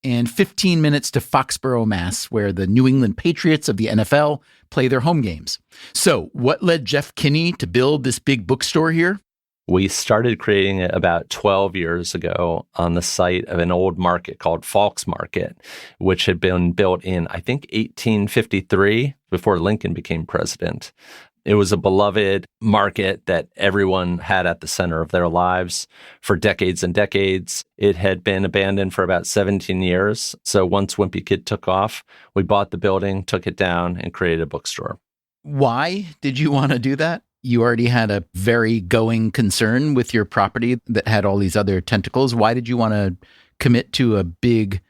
and 15 minutes to Foxborough, Mass., where the New England Patriots of the NFL play their home games. So what led Jeff Kinney to build this big bookstore here? We started creating it about 12 years ago on the site of an old market called Falk's Market, which had been built in, I think, 1853, before Lincoln became president. It was a beloved market that everyone had at the center of their lives for decades and decades. It had been abandoned for about 17 years. So once Wimpy Kid took off, we bought the building, took it down, and created a bookstore. Why did you want to do that? You already had a very going concern with your property that had all these other tentacles. Why did you want to commit to a big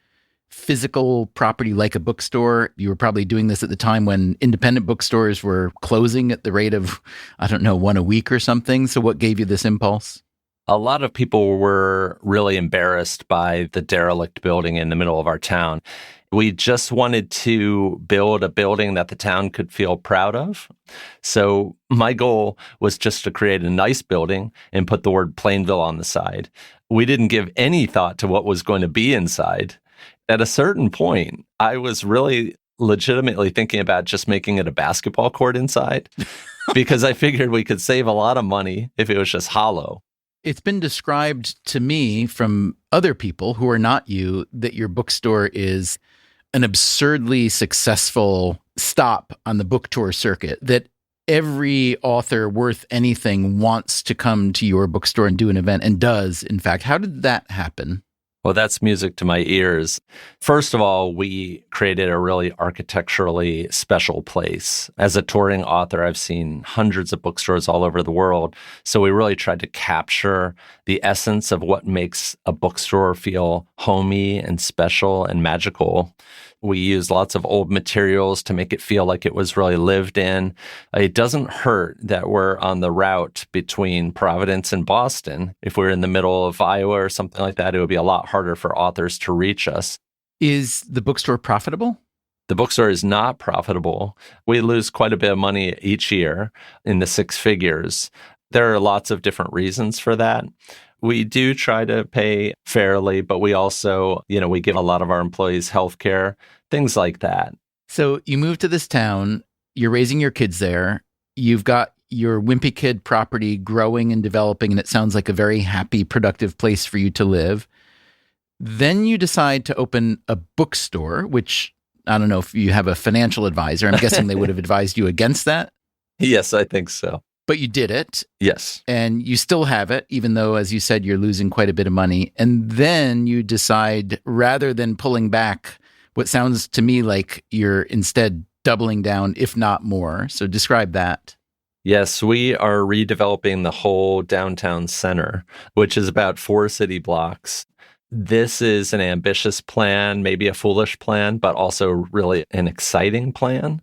physical property like a bookstore? You were probably doing this at the time when independent bookstores were closing at the rate of, I don't know, 1 a week or something. So what gave you this impulse? A lot of people were really embarrassed by the derelict building in the middle of our town. We just wanted to build a building that the town could feel proud of. So my goal was just to create a nice building and put the word Plainville on the side. We didn't give any thought to what was going to be inside. At a certain point, I was really legitimately thinking about just making it a basketball court inside because I figured we could save a lot of money if it was just hollow. It's been described to me from other people who are not you that your bookstore is an absurdly successful stop on the book tour circuit, that every author worth anything wants to come to your bookstore and do an event, and does, in fact. How did that happen? Well, that's music to my ears. First of all, we created a really architecturally special place. As a touring author, I've seen hundreds of bookstores all over the world. So we really tried to capture the essence of what makes a bookstore feel homey and special and magical. We used lots of old materials to make it feel like it was really lived in. It doesn't hurt that we're on the route between Providence and Boston. If we're in the middle of Iowa or something like that, it would be a lot harder for authors to reach us. Is the bookstore profitable? The bookstore is not profitable. We lose quite a bit of money each year in the 6 figures. There are lots of different reasons for that. We do try to pay fairly, but we also, we give a lot of our employees health care, things like that. So you move to this town, you're raising your kids there, you've got your Wimpy Kid property growing and developing, and it sounds like a very happy, productive place for you to live. Then you decide to open a bookstore, which I don't know if you have a financial advisor. I'm guessing they would have advised you against that. Yes, I think so. But you did it. Yes. And you still have it, even though, as you said, you're losing quite a bit of money. And then you decide, rather than pulling back, what sounds to me like you're instead doubling down, if not more. So describe that. Yes, we are redeveloping the whole downtown center, which is about 4 city blocks. This is an ambitious plan, maybe a foolish plan, but also really an exciting plan.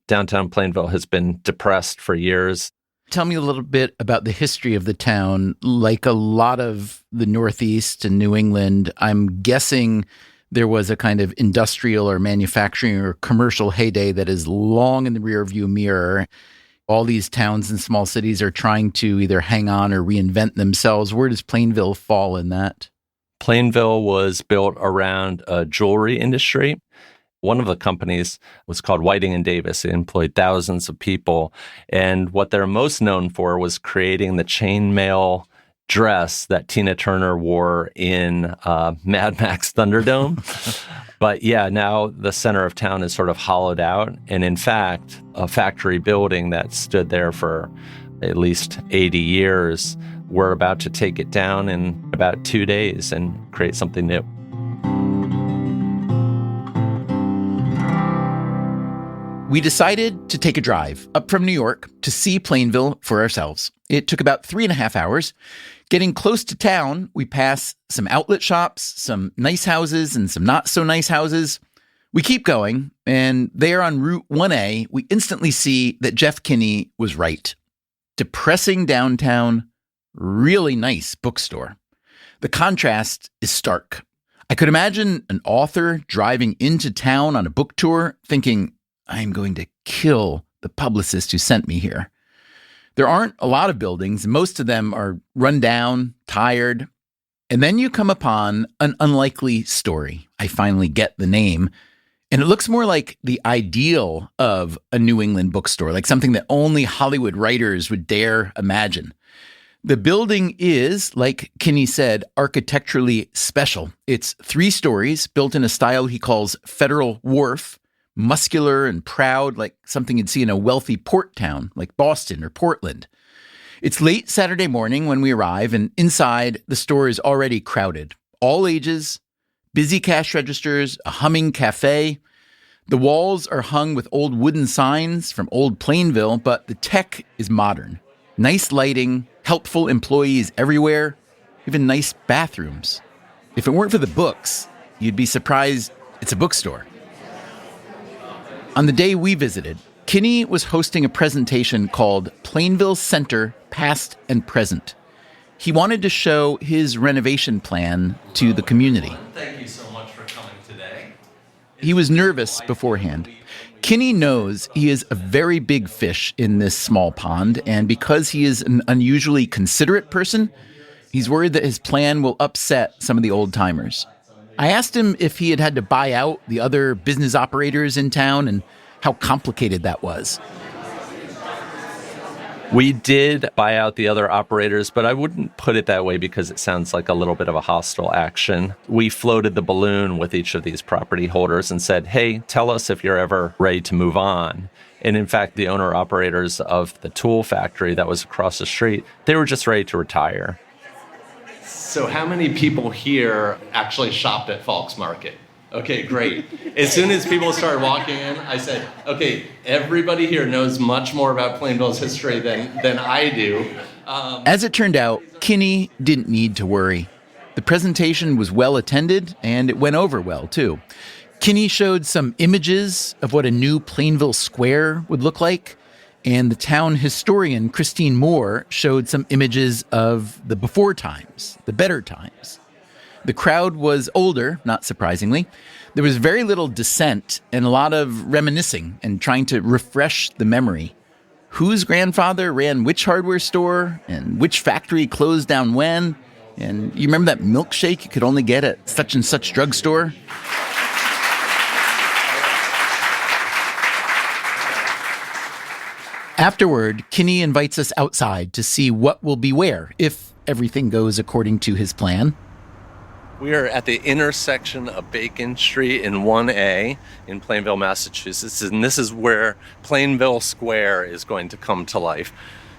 Downtown Plainville has been depressed for years. Tell me a little bit about the history of the town. Like a lot of the Northeast and New England, I'm guessing there was a kind of industrial or manufacturing or commercial heyday that is long in the rearview mirror. All these towns and small cities are trying to either hang on or reinvent themselves. Where does Plainville fall in that? Plainville was built around a jewelry industry. One of the companies was called Whiting and Davis. It employed thousands of people. And what they're most known for was creating the chainmail dress that Tina Turner wore in Mad Max Thunderdome. But yeah, now the center of town is sort of hollowed out. And in fact, a factory building that stood there for at least 80 years, we're about to take it down in about 2 days and create something new. We decided to take a drive up from New York to see Plainville for ourselves. It took about 3.5 hours. Getting close to town, we pass some outlet shops, some nice houses, and some not so nice houses. We keep going, and there on Route 1A, we instantly see that Jeff Kinney was right. Depressing downtown, really nice bookstore. The contrast is stark. I could imagine an author driving into town on a book tour thinking, I'm going to kill the publicist who sent me here. There aren't a lot of buildings. Most of them are run down, tired. And then you come upon an unlikely story. I finally get the name. And it looks more like the ideal of a New England bookstore, like something that only Hollywood writers would dare imagine. The building is, like Kinney said, architecturally special. It's 3 stories, built in a style he calls Federal Wharf, muscular and proud, like something you'd see in a wealthy port town like Boston or Portland. It's late Saturday morning when we arrive, and inside the store is already crowded. All ages, busy cash registers, a humming cafe. The walls are hung with old wooden signs from old Plainville, but the tech is modern. Nice lighting, helpful employees everywhere, even nice bathrooms. If it weren't for the books, you'd be surprised it's a bookstore. On the day we visited, Kinney was hosting a presentation called Plainville Center, Past and Present. He wanted to show his renovation plan to the community. Thank you so much for coming today. He was nervous beforehand. Kinney knows he is a very big fish in this small pond, and because he is an unusually considerate person, he's worried that his plan will upset some of the old-timers. I asked him if he had to buy out the other business operators in town and how complicated that was. We did buy out the other operators, but I wouldn't put it that way because it sounds like a little bit of a hostile action. We floated the balloon with each of these property holders and said, hey, tell us if you're ever ready to move on. And in fact, the owner-operators of the tool factory that was across the street, they were just ready to retire. So how many people here actually shopped at Falk's Market? Okay, great. As soon as people started walking in, I said, okay, everybody here knows much more about Plainville's history than I do. As it turned out, Kinney didn't need to worry. The presentation was well attended, and it went over well, too. Kinney showed some images of what a new Plainville Square would look like, and the town historian, Christine Moore, showed some images of the before times, the better times. The crowd was older, not surprisingly. There was very little dissent and a lot of reminiscing and trying to refresh the memory. Whose grandfather ran which hardware store and which factory closed down when? And you remember that milkshake you could only get at such and such drugstore? Afterward, Kinney invites us outside to see what will be where, if everything goes according to his plan. We are at the intersection of Bacon Street and 1A in Plainville, Massachusetts, and this is where Plainville Square is going to come to life.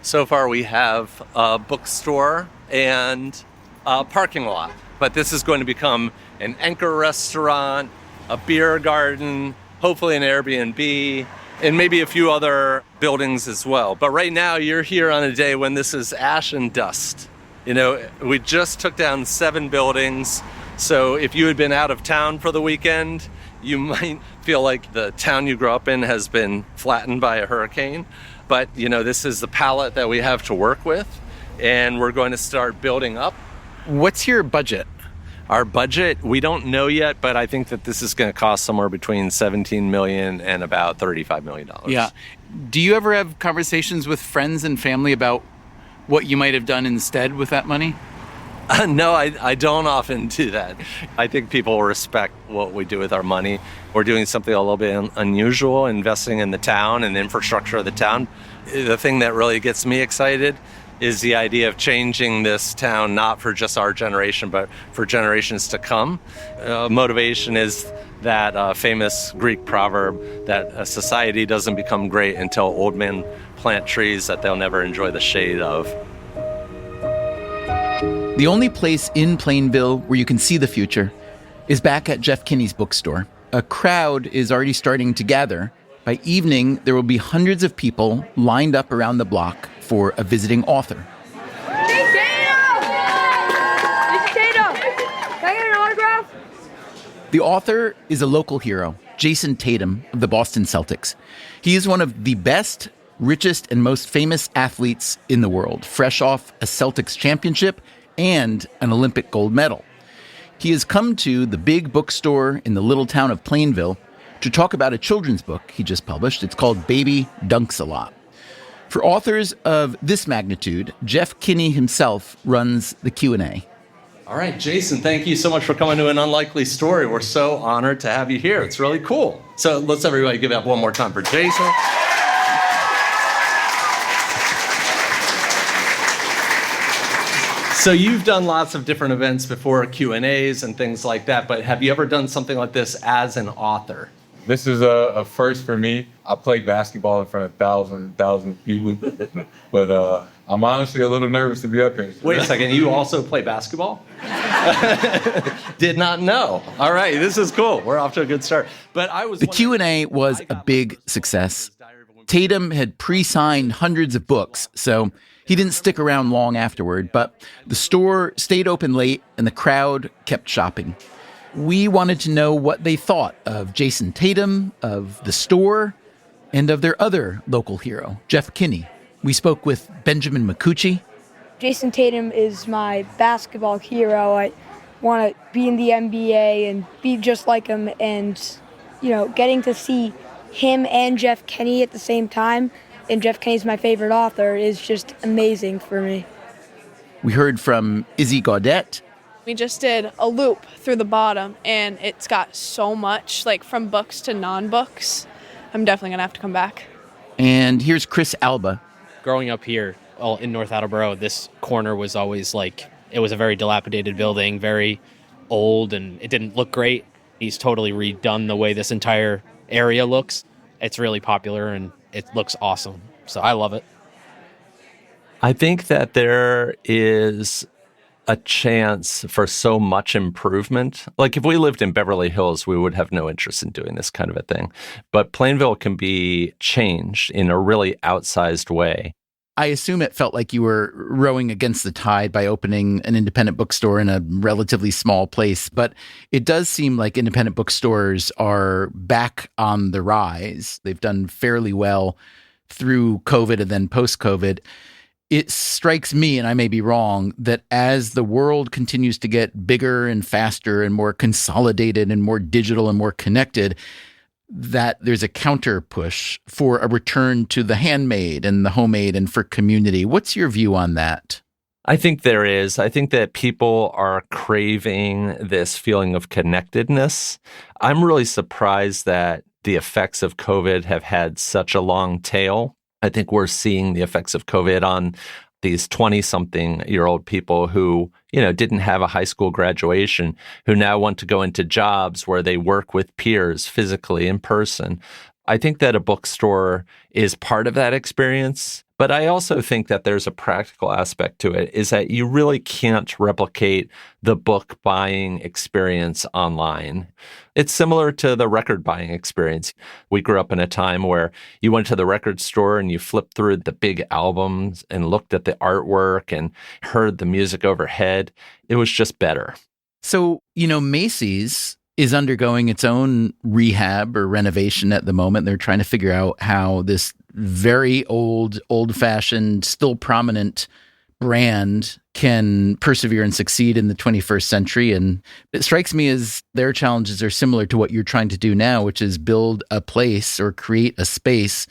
So far we have a bookstore and a parking lot, but this is going to become an anchor restaurant, a beer garden, hopefully an Airbnb, and maybe a few other buildings as well. But right now you're here on a day when this is ash and dust. You know, we just took down 7 buildings, So if you had been out of town for the weekend, you might feel like the town you grew up in has been flattened by a hurricane. But, this is the palette that we have to work with, and we're going to start building up. What's your budget? Our budget, we don't know yet, but I think that this is going to cost somewhere between $17 million and about $35 million. Yeah. Do you ever have conversations with friends and family about what you might have done instead with that money? No, I don't often do that. I think people respect what we do with our money. We're doing something a little bit unusual, investing in the town and the infrastructure of the town. The thing that really gets me excited is the idea of changing this town, not for just our generation, but for generations to come. Motivation is that famous Greek proverb that a society doesn't become great until old men plant trees that they'll never enjoy the shade of. The only place in Plainville where you can see the future is back at Jeff Kinney's bookstore. A crowd is already starting to gather. By evening, there will be hundreds of people lined up around the block for a visiting author. Jason Tatum! Can I get an autograph? The author is a local hero, Jason Tatum of the Boston Celtics. He is one of the best, richest, and most famous athletes in the world, fresh off a Celtics championship and an Olympic gold medal. He has come to the big bookstore in the little town of Plainville to talk about a children's book he just published. It's called Baby Dunks a Lot. For authors of this magnitude, Jeff Kinney himself runs the Q&A. All right, Jason, thank you so much for coming to An Unlikely Story. We're so honored to have you here. It's really cool. So let's everybody give it up one more time for Jason. So you've done lots of different events before, Q&As and things like that, but have you ever done something like this as an author? This is a first for me. I played basketball in front of thousands people, but I'm honestly a little nervous to be up here. Wait a second, you also play basketball? Did not know. All right, this is cool. We're off to a good start. But the Q&A was a big success. Tatum had pre-signed hundreds of books, so he didn't stick around long afterward, but the store stayed open late and the crowd kept shopping. We wanted to know what they thought of Jason Tatum, of the store, and of their other local hero, Jeff Kinney. We spoke with Benjamin McCucci. Jason Tatum is my basketball hero. I want to be in the NBA and be just like him, and, getting to see him and Jeff Kinney at the same time, and Jeff Kinney's my favorite author, is just amazing for me. We heard from Izzy Gaudette. We just did a loop through the bottom, and it's got so much, from books to non-books. I'm definitely going to have to come back. And here's Chris Alba. Growing up here in North Attleboro, this corner was always it was a very dilapidated building, very old, and it didn't look great. He's totally redone the way this entire area looks. It's really popular, and it looks awesome. So I love it. I think that there is a chance for so much improvement. If we lived in Beverly Hills, we would have no interest in doing this kind of a thing. But Plainville can be changed in a really outsized way. I assume it felt like you were rowing against the tide by opening an independent bookstore in a relatively small place, but it does seem like independent bookstores are back on the rise. They've done fairly well through COVID and then post-COVID. It strikes me, and I may be wrong, that as the world continues to get bigger and faster and more consolidated and more digital and more connected, that there's a counter push for a return to the handmade and the homemade and for community. What's your view on that? I think there is. I think that people are craving this feeling of connectedness. I'm really surprised that the effects of COVID have had such a long tail. I think we're seeing the effects of COVID on these 20-something-year-old people who, didn't have a high school graduation, who now want to go into jobs where they work with peers physically in person. I think that a bookstore is part of that experience, but I also think that there's a practical aspect to it, is that you really can't replicate the book buying experience online. It's similar to the record buying experience. We grew up in a time where you went to the record store and you flipped through the big albums and looked at the artwork and heard the music overhead. It was just better. So, Macy's is undergoing its own rehab or renovation at the moment. They're trying to figure out how this very old-fashioned, still prominent brand can persevere and succeed in the 21st century. And it strikes me as their challenges are similar to what you're trying to do now, which is build a place or create a space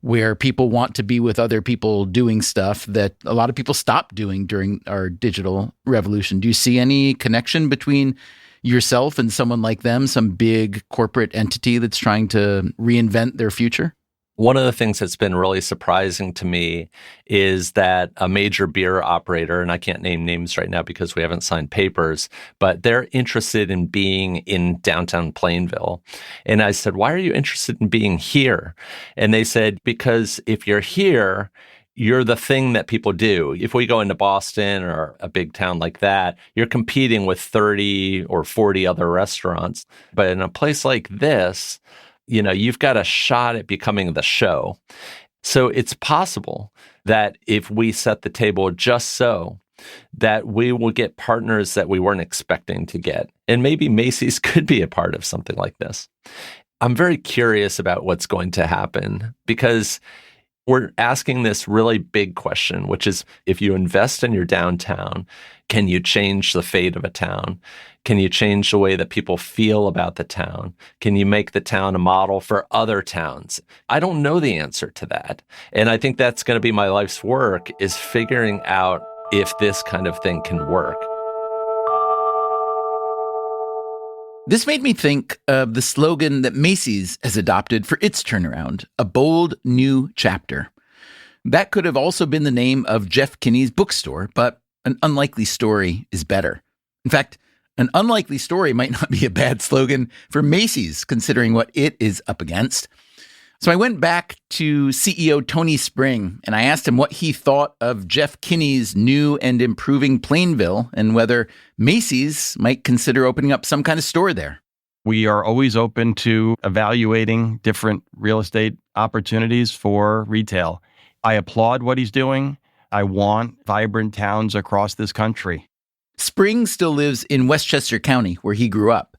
where people want to be with other people doing stuff that a lot of people stopped doing during our digital revolution. Do you see any connection between yourself and someone like them, some big corporate entity that's trying to reinvent their future? One of the things that's been really surprising to me is that a major beer operator, and I can't name names right now because we haven't signed papers, but they're interested in being in downtown Plainville. And I said, why are you interested in being here? And they said, because if you're here, you're the thing that people do. If we go into Boston or a big town like that, you're competing with 30 or 40 other restaurants. But in a place like this, you've got a shot at becoming the show. So it's possible that if we set the table just so, that we will get partners that we weren't expecting to get. And maybe Macy's could be a part of something like this. I'm very curious about what's going to happen because we're asking this really big question, which is if you invest in your downtown, can you change the fate of a town? Can you change the way that people feel about the town? Can you make the town a model for other towns? I don't know the answer to that. And I think that's going to be my life's work, is figuring out if this kind of thing can work. This made me think of the slogan that Macy's has adopted for its turnaround, a bold new chapter. That could have also been the name of Jeff Kinney's bookstore, but an unlikely story is better. In fact, an unlikely story might not be a bad slogan for Macy's, considering what it is up against. So I went back to CEO Tony Spring, and I asked him what he thought of Jeff Kinney's new and improving Plainville and whether Macy's might consider opening up some kind of store there. We are always open to evaluating different real estate opportunities for retail. I applaud what he's doing. I want vibrant towns across this country. Spring still lives in Westchester County, where he grew up.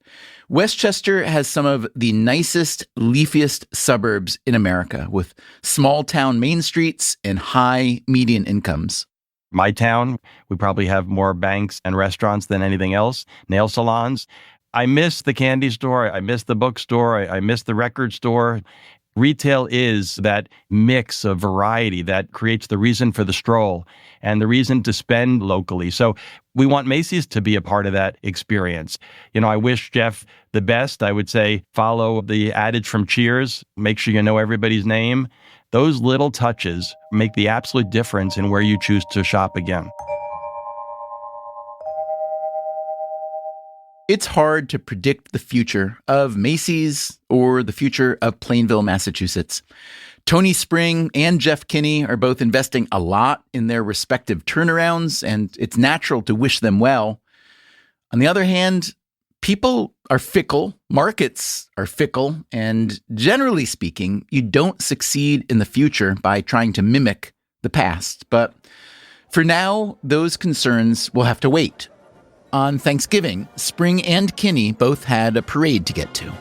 Westchester has some of the nicest, leafiest suburbs in America, with small town main streets and high median incomes. My town, we probably have more banks and restaurants than anything else, nail salons. I miss the candy store. I miss the bookstore. I miss the record store. Retail is that mix of variety that creates the reason for the stroll and the reason to spend locally. So we want Macy's to be a part of that experience. I wish Jeff the best. I would say follow the adage from Cheers, make sure you know everybody's name. Those little touches make the absolute difference in where you choose to shop again. It's hard to predict the future of Macy's or the future of Plainville, Massachusetts. Tony Spring and Jeff Kinney are both investing a lot in their respective turnarounds, and it's natural to wish them well. On the other hand, people are fickle, markets are fickle, and generally speaking, you don't succeed in the future by trying to mimic the past. But for now, those concerns will have to wait. On Thanksgiving, Spring and Kinney both had a parade to get to.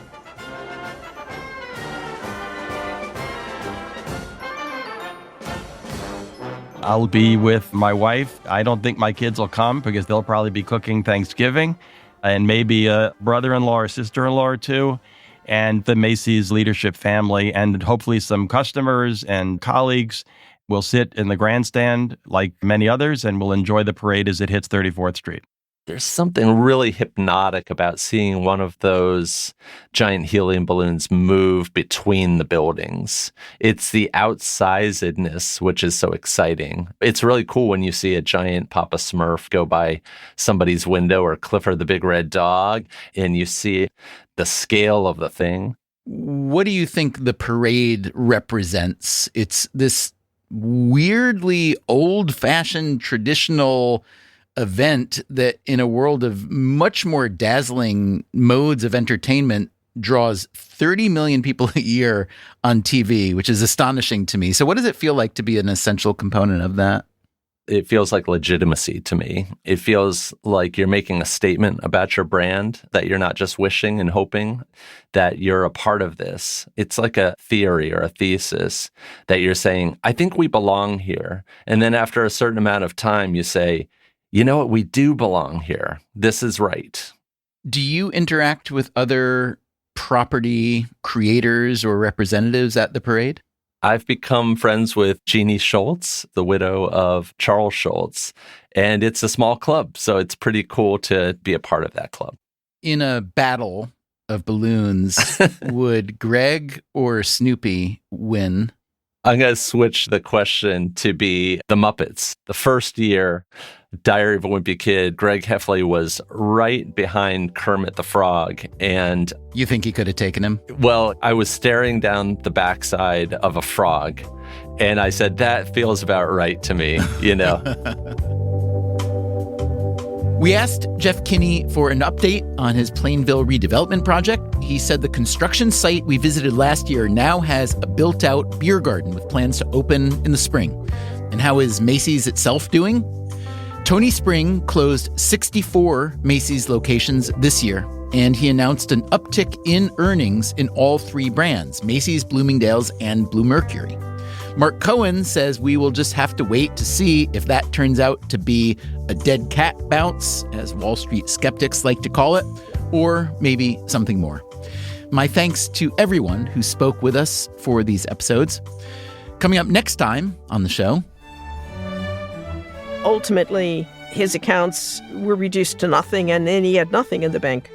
I'll be with my wife. I don't think my kids will come because they'll probably be cooking Thanksgiving, and maybe a brother-in-law or sister-in-law or two, and the Macy's leadership family, and hopefully some customers and colleagues will sit in the grandstand like many others, and will enjoy the parade as it hits 34th Street. There's something really hypnotic about seeing one of those giant helium balloons move between the buildings. It's the outsizedness, which is so exciting. It's really cool when you see a giant Papa Smurf go by somebody's window, or Clifford the Big Red Dog, and you see the scale of the thing. What do you think the parade represents? It's this weirdly old-fashioned, traditional event that, in a world of much more dazzling modes of entertainment, draws 30 million people a year on TV, which is astonishing to me. So what does it feel like to be an essential component of that? it feels like legitimacy to me. It feels like you're making a statement about your brand, that you're not just wishing and hoping, that you're a part of this. It's like a theory or a thesis that you're saying, I think we belong here. And then after a certain amount of time, you say, you know what, we do belong here. This is right. Do you interact with other property creators or representatives at the parade? I've become friends with Jeannie Schultz, the widow of Charles Schultz, and it's a small club, so it's pretty cool to be a part of that club. In a battle of balloons, would Greg or Snoopy win? I'm going to switch the question to be the Muppets. The first year, Diary of a Wimpy Kid, Greg Heffley was right behind Kermit the Frog. And you think he could have taken him? Well, I was staring down the backside of a frog, and I said, that feels about right to me, you know. We asked Jeff Kinney for an update on his Plainville redevelopment project. He said the construction site we visited last year now has a built-out beer garden with plans to open in the spring. And how is Macy's itself doing? Tony Spring closed 64 Macy's locations this year, and he announced an uptick in earnings in all three brands, Macy's, Bloomingdale's, and Bluemercury. Mark Cohen says we will just have to wait to see if that turns out to be a dead cat bounce, as Wall Street skeptics like to call it, or maybe something more. My thanks to everyone who spoke with us for these episodes. Coming up next time on the show. Ultimately, his accounts were reduced to nothing, and then he had nothing in the bank.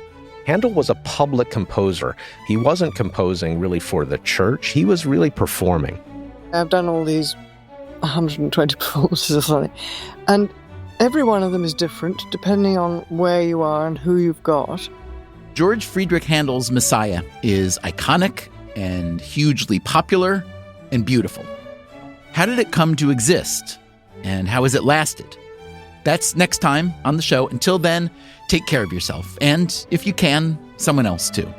Handel was a public composer. He wasn't composing really for the church. He was really performing. I've done all these 120 performances or something, and every one of them is different depending on where you are and who you've got. George Friedrich Handel's Messiah is iconic and hugely popular and beautiful. How did it come to exist, and how has it lasted? That's next time on the show. Until then, take care of yourself, and if you can, someone else too.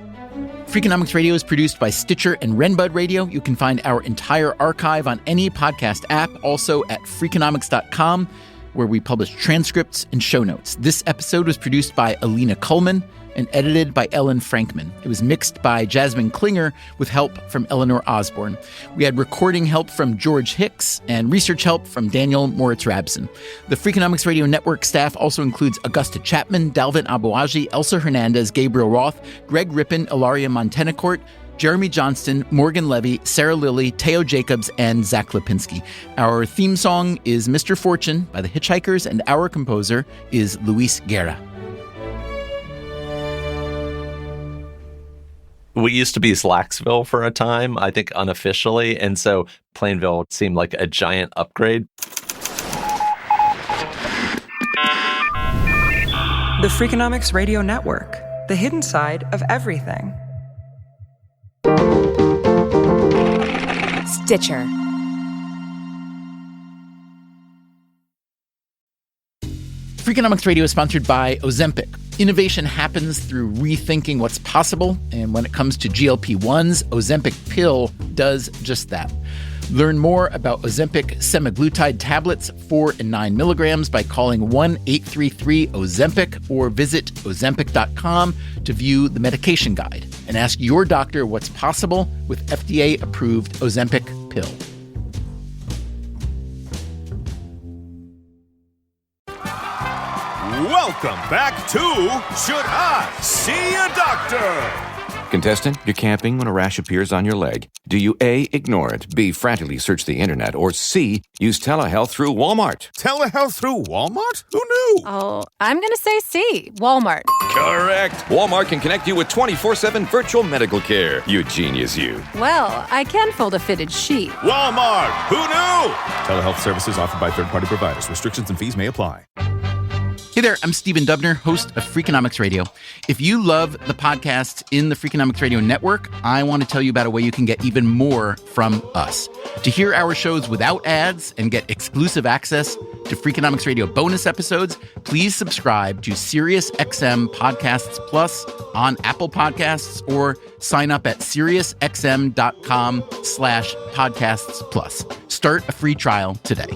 Freakonomics Radio is produced by Stitcher and Renbud Radio. You can find our entire archive on any podcast app, also at Freakonomics.com, where we publish transcripts and show notes. This episode was produced by Alina Kuhlman and edited by Ellen Frankman. It was mixed by Jasmine Klinger with help from Eleanor Osborne. We had recording help from George Hicks and research help from Daniel Moritz-Rabson. The Freakonomics Radio Network staff also includes Augusta Chapman, Dalvin Abuaji, Elsa Hernandez, Gabriel Roth, Greg Rippin, Ilaria Montenacourt, Jeremy Johnston, Morgan Levy, Sarah Lilly, Teo Jacobs, and Zach Lipinski. Our theme song is Mr. Fortune by the Hitchhikers, and our composer is Luis Guerra. We used to be Slacksville for a time, I think unofficially, and so Plainville seemed like a giant upgrade. The Freakonomics Radio Network, the hidden side of everything. Stitcher. Freakonomics Radio is sponsored by Ozempic. Innovation happens through rethinking what's possible, and when it comes to GLP-1s, Ozempic Pill does just that. Learn more about Ozempic semaglutide tablets, 4 and 9 milligrams, by calling 1-833-OZEMPIC or visit Ozempic.com to view the medication guide and ask your doctor what's possible with FDA-approved Ozempic Pill. Welcome back to Should I See a Doctor? Contestant, you're camping when a rash appears on your leg. Do you A, ignore it, B, frantically search the internet, or C, use telehealth through Walmart? Telehealth through Walmart? Who knew? Oh, I'm going to say C, Walmart. Correct. Walmart can connect you with 24/7 virtual medical care. You genius, you. Well, I can fold a fitted sheet. Walmart. Who knew? Telehealth services offered by third-party providers. Restrictions and fees may apply. Hey there, I'm Stephen Dubner, host of Freakonomics Radio. If you love the podcasts in the Freakonomics Radio Network, I want to tell you about a way you can get even more from us. To hear our shows without ads and get exclusive access to Freakonomics Radio bonus episodes, please subscribe to SiriusXM Podcasts Plus on Apple Podcasts or sign up at SiriusXM.com/podcasts plus. Start a free trial today.